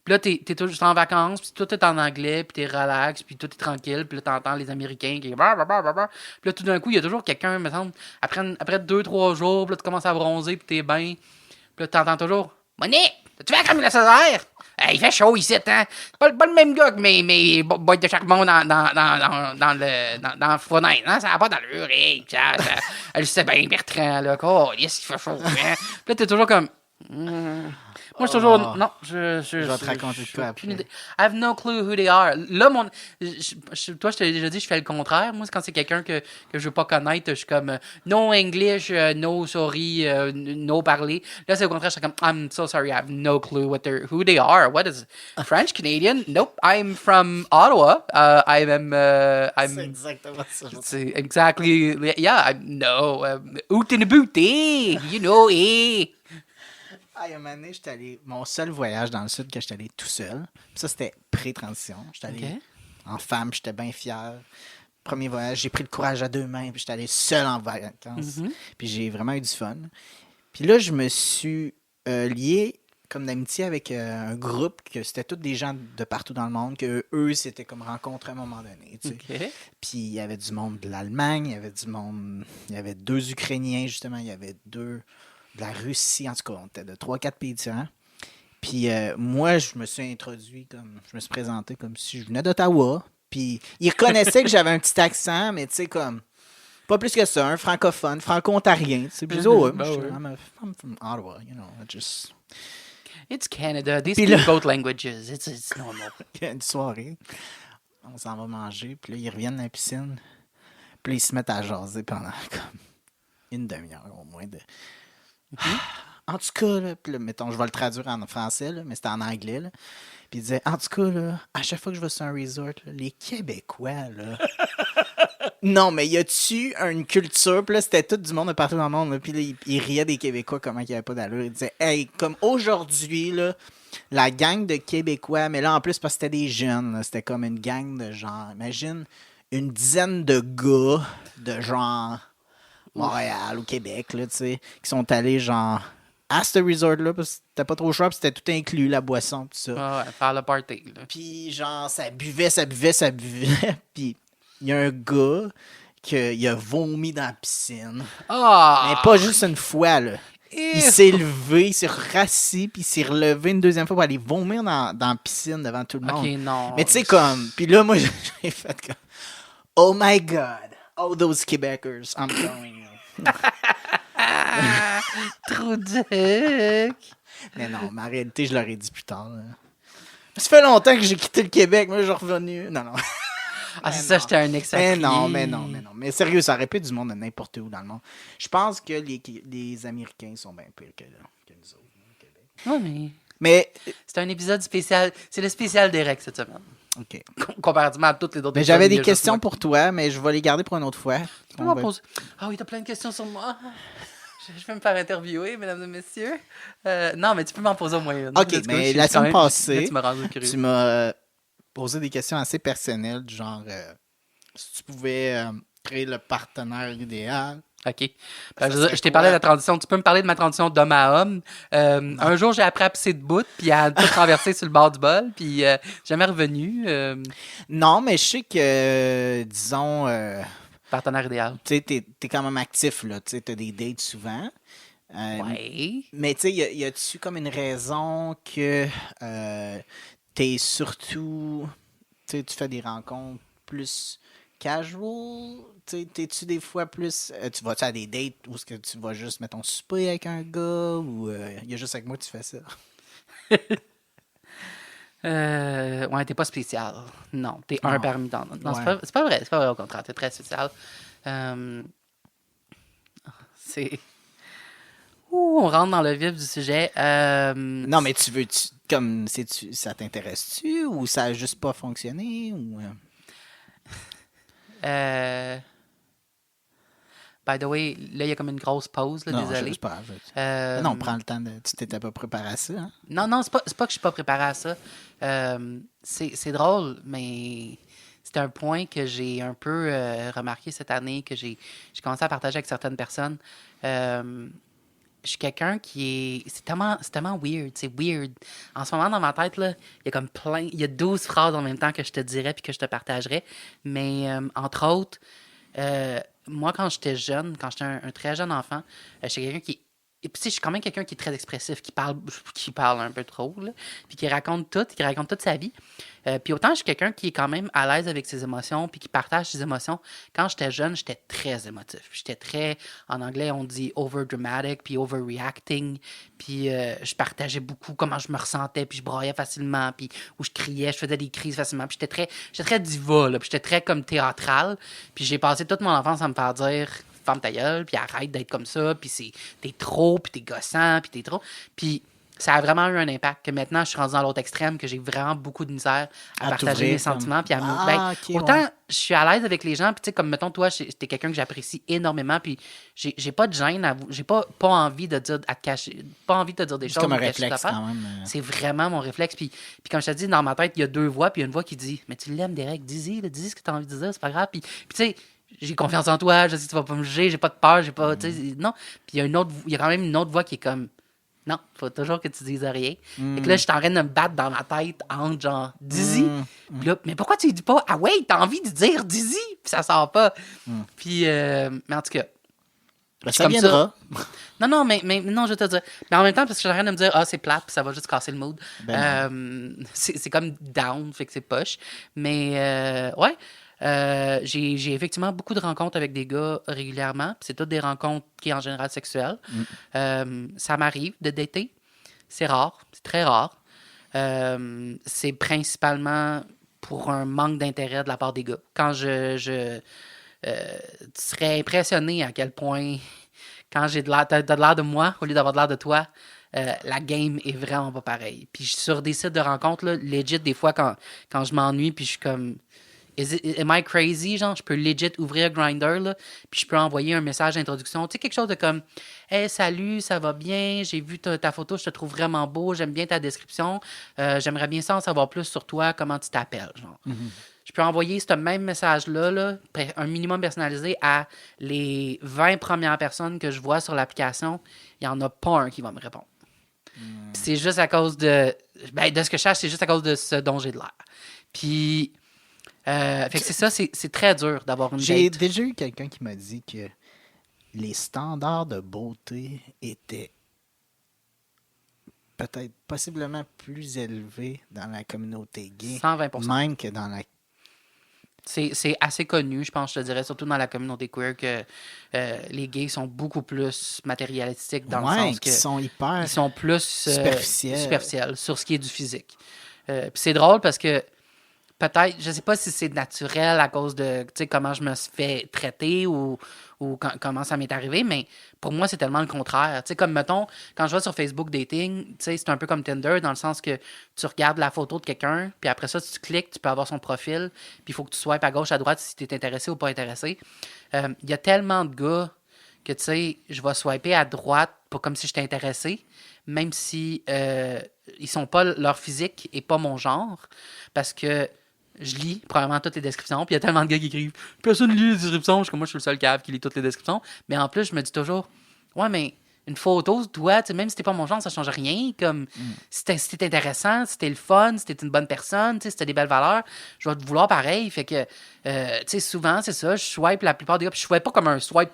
Puis là, t'es toujours en vacances, puis tout est en anglais, puis t'es relax, puis tout est tranquille, puis là, t'entends les Américains qui... Puis là, tout d'un coup, il y a toujours quelqu'un, me semble, après 2-3 jours, puis là, tu commences à bronzer, puis t'es bien. Puis là, t'entends toujours « Monique, tu vas comme la Césaire? Hey, il fait chaud ici, hein? C'est pas le même gars que mes boîtes de charbon dans le fournaise, hein? Ça n'a pas d'allure, hey, ça, elle sait bien, Bertrand, là, oh, yes, il fait chaud, hein? » Puis là, t'es toujours comme... Moi, je suis toujours... Non, je vais te raconter quoi après. I have no clue who they are. Là, toi, je t'ai déjà dit, je fais le contraire. Moi, quand c'est quelqu'un que je veux pas connaître, je suis comme no English, no sorry, no parler. Là, c'est le contraire. Je suis comme I'm so sorry, I have no clue who they are. What is French, Canadian? Nope, I'm from Ottawa. I'm C'est exactement ça. c'est exactly, yeah, no, out in the booty, you know, eh. Ah, il y a une année, j'étais allé... Mon seul voyage dans le sud que j'étais allé tout seul. Puis ça, c'était pré-transition. J'étais allé en femme, j'étais bien fier. Premier voyage, j'ai pris le courage à 2 mains, puis j'étais allé seul en vacances. Puis j'ai vraiment eu du fun. Puis là, je me suis lié comme d'amitié avec un groupe que c'était tous des gens de partout dans le monde, que eux s'étaient comme rencontrés à un moment donné. Tu sais. Okay. Puis il y avait du monde de l'Allemagne, il y avait du monde... Il y avait 2 Ukrainiens, justement, il y avait 2... de la Russie, en tout cas, on était de 3-4 pays différents. Puis moi, je me suis introduit je me suis présenté comme si je venais d'Ottawa. Puis ils reconnaissaient que j'avais un petit accent, mais tu sais, comme, pas plus que ça, un francophone, franco-ontarien. Tu sais, puis je dis, oh, ouais, I'm from Ottawa, you know, just... It's Canada, they Puis speak là- both languages, it's normal. Il y a une soirée, on s'en va manger, puis là, ils reviennent dans la piscine, puis là, ils se mettent à jaser pendant comme une demi-heure au moins de... En tout cas, là, puis là, mettons, je vais le traduire en français, là, mais c'était en anglais. Là. Puis il disait, en tout cas, là, à chaque fois que je vais sur un resort, là, les Québécois, là. Non, mais y a-tu une culture? Puis là, c'était tout du monde de partout dans le monde. Là, puis là, il riait des Québécois, comment il n'y avait pas d'allure. Il disait, hey, comme aujourd'hui, là, la gang de Québécois, mais là, en plus, parce que c'était des jeunes, là, c'était comme une gang de genre, imagine, une dizaine de gars de genre Montréal ou Québec, là, tu sais, qui sont allés genre à ce resort-là, parce que c'était pas trop cher, puis c'était tout inclus, la boisson, tout ça. Ah ouais, faire le party, là. Puis genre, ça buvait. Puis il y a un gars qui a vomi dans la piscine. Ah! Mais pas juste une fois, là. Il s'est levé, il s'est rassis, puis il s'est relevé une deuxième fois pour aller vomir dans la piscine devant tout le monde. Ok, non. Mais tu sais, comme... Puis là, moi, j'ai fait comme... Oh my God! Oh, those Quebecers, I'm going. Trop dick. Mais non, mais en réalité, je l'aurais dit plus tard. Là. Ça fait longtemps que j'ai quitté le Québec, mais je suis revenu. Non. Ah, c'est ça, j'étais un ex-acquis. Mais non. Mais sérieux, ça aurait pu être du monde de n'importe où dans le monde. Je pense que les Américains sont bien pires que nous autres. Au Québec. Ouais, mais Mais, c'est un épisode spécial. C'est le spécial d'Eric cette semaine. OK. Comparativement à toutes les autres Mais épisodes, j'avais il y des a juste questions moi. pour toi, mais je vais les garder pour une autre fois. Tu peux m'en poser. Ah oui, t'as plein de questions sur moi. Je vais me faire interviewer, mesdames et messieurs. Non, mais tu peux m'en poser au moins une. OK, Let's go, mais je suis la quand semaine même- passée, Tu m'as rendu curieux. tu m'as posé des questions assez personnelles, du genre si tu pouvais créer le partenaire idéal. OK. Ça Je serait t'ai parlé de quoi? la transition. Tu peux me parler de ma transition d'homme à homme. Un jour, j'ai appris à pisser debout, puis à tout renverser sur le bord du bol, puis jamais revenu. Non, mais je sais que, disons, Partenaire idéal. tu sais, t'es quand même actif, là. Tu sais, t'as des dates souvent. Ouais. Mais tu sais, y a-tu comme une raison que t'es surtout, tu sais, tu fais des rencontres plus casual? Tu sais, t'es-tu des fois plus, tu vas-tu à des dates où est-ce que tu vas juste, mettons, souper avec un gars ou y a juste avec moi que tu fais ça? Ouais, t'es pas spécial. Non, t'es un Non. parmi tant d'autres. Non, Ouais. c'est pas vrai. C'est pas vrai, au contraire. T'es très spécial. C'est... Ouh, on rentre dans le vif du sujet. Non, mais tu veux-tu, comme, ça t'intéresse-tu ou ça a juste pas fonctionné ou... By the way, là, il y a comme une grosse pause, là, Non, désolé. c'est pas grave. Euh, Non, prends le temps de... Tu t'étais pas préparé à ça, hein? Non, c'est pas que je suis pas préparé à ça. C'est drôle, mais c'est un point que j'ai un peu remarqué cette année, que j'ai commencé à partager avec certaines personnes. Je suis quelqu'un qui est... C'est tellement weird, c'est weird. En ce moment, dans ma tête, là, il y a comme il y a 12 phrases en même temps que je te dirais puis que je te partagerais. Mais, entre autres, moi, quand j'étais jeune, quand j'étais un très jeune enfant, j'étais quelqu'un qui... Et puis, tu sais, je suis quand même quelqu'un qui est très expressif, qui parle un peu trop, là, puis qui raconte toute sa vie. Puis autant, je suis quelqu'un qui est quand même à l'aise avec ses émotions, puis qui partage ses émotions. Quand j'étais jeune, j'étais très émotif. J'étais très, en anglais, on dit over-dramatic, puis overreacting. Puis je partageais beaucoup comment je me ressentais, puis je braillais facilement, puis où je criais, je faisais des crises facilement. Puis j'étais très diva, là, puis j'étais très comme théâtral. Puis j'ai passé toute mon enfance à me faire dire... ferme ta gueule, puis arrête d'être comme ça, puis t'es trop, puis t'es gossant, puis t'es trop. Puis ça a vraiment eu un impact, que maintenant, je suis rendu dans l'autre extrême, que j'ai vraiment beaucoup de misère à partager t'ouvrir mes sentiments, puis à me... Ah, ok, autant, ouais. je suis à l'aise avec les gens, puis tu sais, comme, mettons, toi, t'es quelqu'un que j'apprécie énormément, puis j'ai pas de gêne à vous, j'ai pas envie de dire, à te cacher, pas envie de te dire des C'est choses. comme un ou de cacher réflexe tes affaires. quand même. C'est vraiment mon réflexe. Puis comme je te dis, dans ma tête, il y a deux voix. Puis il y a une voix qui dit mais tu l'aimes, Derek, dis-y ce que tu as envie de dire, c'est pas grave. Puis tu sais, j'ai confiance en toi, je sais que tu vas pas me juger, j'ai pas de peur, j'ai pas. Tu sais, non. Puis il y a quand même une autre voix qui est comme non, faut toujours que tu dises rien. Fait que là, je suis en train de me battre dans ma tête entre genre dis-y. Puis là, mais pourquoi tu lui dis pas ah ouais, t'as envie de dire dis-y, puis ça sort pas. Puis mais en tout cas. Ben, Je suis ça comme viendra. Non, mais non, je vais te dire. Mais en même temps, parce que je suis en train de me dire, ah, c'est plate, puis ça va juste casser le mood. C'est comme down, fait que c'est poche. Mais, ouais, j'ai effectivement beaucoup de rencontres avec des gars régulièrement. Puis c'est toutes des rencontres qui, en général, sexuelles. Ça m'arrive de dater. C'est rare, c'est très rare. C'est principalement pour un manque d'intérêt de la part des gars. Quand tu serais impressionné à quel point, quand t'as de l'air de moi, au lieu d'avoir de l'air de toi, la game est vraiment pas pareille. Puis sur des sites de rencontres, là, legit, des fois, quand je m'ennuie, puis je suis comme... Am I crazy? Genre, je peux legit ouvrir Grindr, là, puis je peux envoyer un message d'introduction. Tu sais, quelque chose de comme « Hey, salut, ça va bien? J'ai vu ta photo, je te trouve vraiment beau, j'aime bien ta description. J'aimerais bien ça en savoir plus sur toi, comment tu t'appelles. » genre. Je peux envoyer ce même message-là, là, un minimum personnalisé, à les 20 premières personnes que je vois sur l'application. Il n'y en a pas un qui va me répondre. Puis c'est juste à cause de... Ben, de ce que je cherche, c'est juste à cause de ce dont j'ai de l'air. Puis... fait que c'est ça, c'est très dur d'avoir une J'ai date. déjà eu quelqu'un qui m'a dit que les standards de beauté étaient peut-être possiblement plus élevés dans la communauté gay, 120%. même que dans la C'est assez connu, je pense, je te dirais, surtout dans la communauté queer, que les gays sont beaucoup plus matérialistiques dans le sens que qu'ils sont hyper ils sont plus superficiels sur ce qui est du physique. Puis c'est drôle parce que peut-être, je sais pas si c'est naturel à cause de comment je me suis fait traiter ou comment ça m'est arrivé, mais pour moi, c'est tellement le contraire. T'sais, comme, mettons, quand je vais sur Facebook Dating, c'est un peu comme Tinder dans le sens que tu regardes la photo de quelqu'un, puis après ça, tu cliques, tu peux avoir son profil, puis il faut que tu swipes à gauche, à droite si tu es intéressé ou pas intéressé. Il y a tellement de gars que, tu sais, je vais swiper à droite, pas comme si j'étais intéressé, même si ils sont pas, leur physique et pas mon genre, parce que je lis probablement toutes les descriptions, puis il y a tellement de gars qui écrivent « Personne lit les descriptions », je suis comme moi, je suis le seul cave qui lit toutes les descriptions, mais en plus, je me dis toujours « Ouais, mais une photo, toi, même si t'es pas mon genre, ça change rien, comme si t'es intéressant, si t'es le fun, si t'es une bonne personne, si t'as des belles valeurs, je vais te vouloir pareil, fait que, tu sais, souvent, c'est ça, je swipe la plupart des gars, puis je swipe pas comme un swipe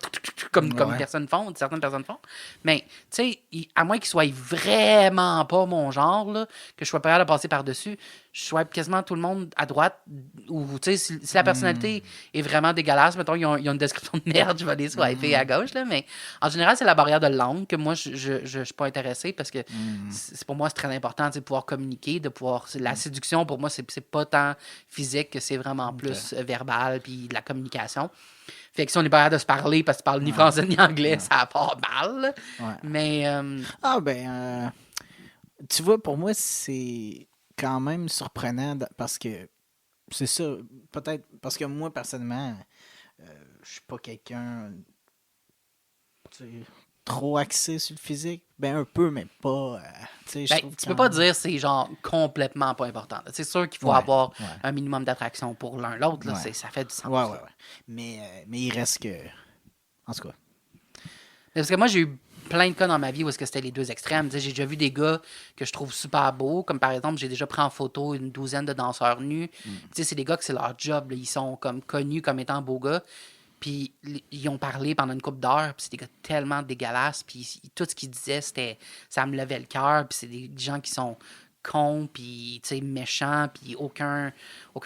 comme certaines personnes font, mais, tu sais, à moins qu'ils soient vraiment pas mon genre, là, que je sois pas capable de passer par-dessus, je swipe quasiment tout le monde à droite, ou, tu sais, si la personnalité est vraiment dégueulasse, mettons, ils ont une description de merde, je vais les swiper à gauche, là, mais en général, c'est la barrière de langue que moi, je suis pas intéressé, parce que pour moi, c'est très important, de pouvoir communiquer, de pouvoir... La séduction, pour moi, c'est pas tant physique que c'est vraiment plus verbal, puis de la communication. Fait que si on est pas capable de se parler parce que tu parles ni français ni anglais, ça part mal. Ouais. Mais... tu vois, pour moi, c'est quand même surprenant parce que c'est ça, peut-être parce que moi, personnellement, je suis pas quelqu'un trop axé sur le physique. Ben un peu, mais pas. Je trouve tu peux pas dire que c'est genre complètement pas important. C'est sûr qu'il faut avoir un minimum d'attraction pour l'un l'autre. Ça fait du sens. Ouais. Mais il reste que. En tout cas. Parce que moi, j'ai eu plein de cas dans ma vie où est-ce que c'était les deux extrêmes. J'ai déjà vu des gars que je trouve super beaux, comme par exemple, j'ai déjà pris en photo une douzaine de danseurs nus. C'est des gars que c'est leur job. Là. Ils sont comme connus comme étant beaux gars. Puis ils ont parlé pendant une couple d'heures, puis c'est des gars tellement dégueulasses, puis tout ce qu'ils disaient, ça me levait le cœur, puis c'est des gens qui sont cons, puis méchants, puis aucun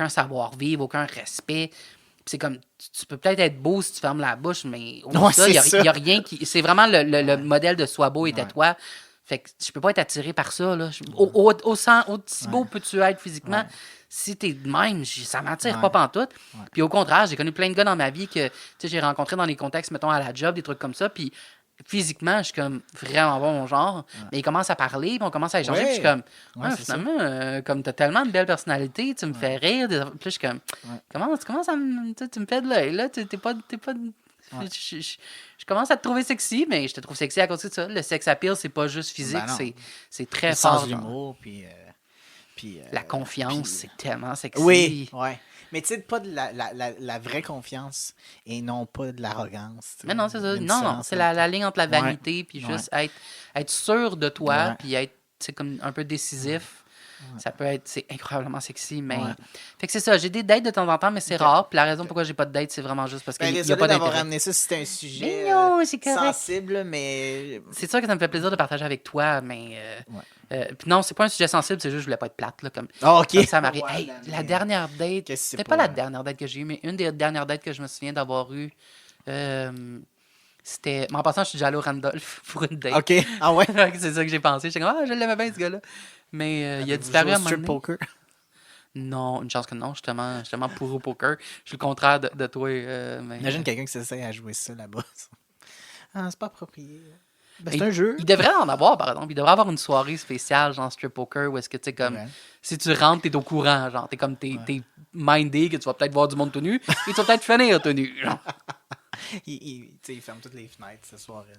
savoir-vivre, aucun respect. Puis c'est comme, tu peux peut-être être beau si tu fermes la bouche, mais au bout de ça, il n'y a rien qui... C'est vraiment le modèle de sois beau et tais-toi. Fait que je peux pas être attiré par ça, là. Aussi beau peux-tu être physiquement... Si t'es de même, ça m'attire pas pantoute. Puis au contraire, j'ai connu plein de gars dans ma vie que j'ai rencontrés dans les contextes, mettons, à la job, des trucs comme ça. Puis physiquement, je suis comme vraiment bon mon genre. Mais ils commencent à parler, puis on commence à échanger. Puis je suis comme, finalement, comme t'as tellement de belles personnalités, tu me fais rire. Puis là, je suis comme, comment ça me. Tu me fais de l'œil, là. T'es pas. Je commence à te trouver sexy, mais je te trouve sexy à cause de ça. Le sex appeal, c'est pas juste physique, c'est très fort. L'humour, puis la confiance, c'est tellement sexy. Oui, ouais. Mais tu sais, pas de la vraie confiance et non pas de l'arrogance. Mais non, c'est ça. Non, c'est la ligne entre la vanité puis juste être sûr de toi puis être comme un peu décisif. Ça peut être, c'est incroyablement sexy, mais... Fait que c'est ça, j'ai des dates de temps en temps, mais c'est rare. Puis la raison pourquoi j'ai pas de date, c'est vraiment juste parce qu'il n'y a pas d'intérêt. D'avoir amené ça, c'était un sujet sensible, mais... C'est sûr que ça me fait plaisir de partager avec toi, mais... Puis non, c'est pas un sujet sensible, c'est juste que je voulais pas être plate, là, comme... OK. Ça m'arrive. Hey, la dernière date... C'était pas la dernière date que j'ai eue, mais une des dernières dates que je me souviens d'avoir eue... C'était... Mais en passant, je suis déjà allé au Randolph pour une date. OK. Ah ouais? C'est ça que j'ai pensé. J'étais comme, je l'aimais bien, ce gars-là. Mais il a disparu à un moment donné. poker? Non, une chance que non. Justement pour au poker. Je suis le contraire de toi. Mais... Imagine quelqu'un qui s'essaie à jouer ça là-bas. C'est pas approprié. Ben, c'est un jeu. Il devrait en avoir, par exemple. Il devrait avoir une soirée spéciale, genre strip poker, où est-ce que, tu sais, comme, si tu rentres, t'es au courant, genre, t'es mindé que tu vas peut-être voir du monde tout nu, et tu vas peut-être finir tout nu, genre. Il ferme toutes les fenêtres ce soir-là.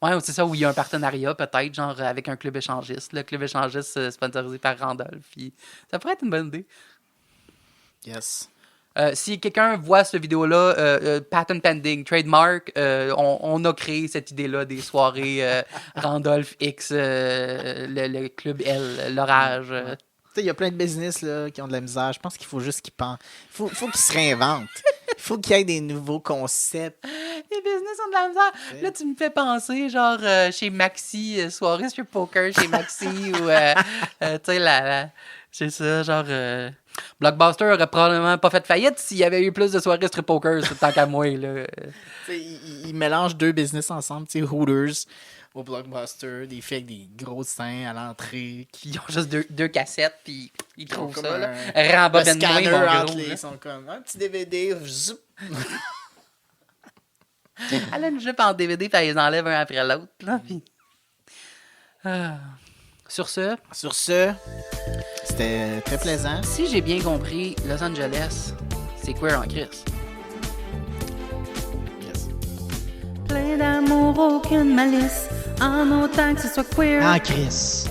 Ouais, c'est ça, où il y a un partenariat, peut-être, genre, avec un club échangiste. Le club échangiste sponsorisé par Randolph. Puis ça pourrait être une bonne idée. Yes. Si quelqu'un voit cette vidéo-là, patent pending, trademark, on a créé cette idée-là des soirées Randolph X, le club L, l'orage. Il y a plein de business là, qui ont de la misère. Je pense qu'il faut juste qu'ils pensent. Faut qu'ils se réinventent. Il faut qu'il y ait des nouveaux concepts. Les business ont de la misère. Là, tu me fais penser, genre, chez Maxi, soirée strip poker chez Maxi, ou, tu sais, C'est ça, genre... Blockbuster aurait probablement pas fait faillite s'il y avait eu plus de soirées strip poker, tant qu'à moi, là. Il mélange deux business ensemble, tu sais, Hooters au Blockbuster, des filles avec des gros seins à l'entrée. Ils ont juste deux cassettes, puis ils trouvent comme ça, là. un Rembobine-moi, scanner mon entre gros, les... là. Ils sont comme un petit DVD, zoup. Elle a une jupe en DVD, puis elle les enlève un après l'autre, là, puis... Sur ce, Sur ce, c'était très plaisant. si j'ai bien compris, Los Angeles, c'est queer en crise. Yes. Plein d'amour, aucune malice, en autant que ce soit queer. Ah, Chris.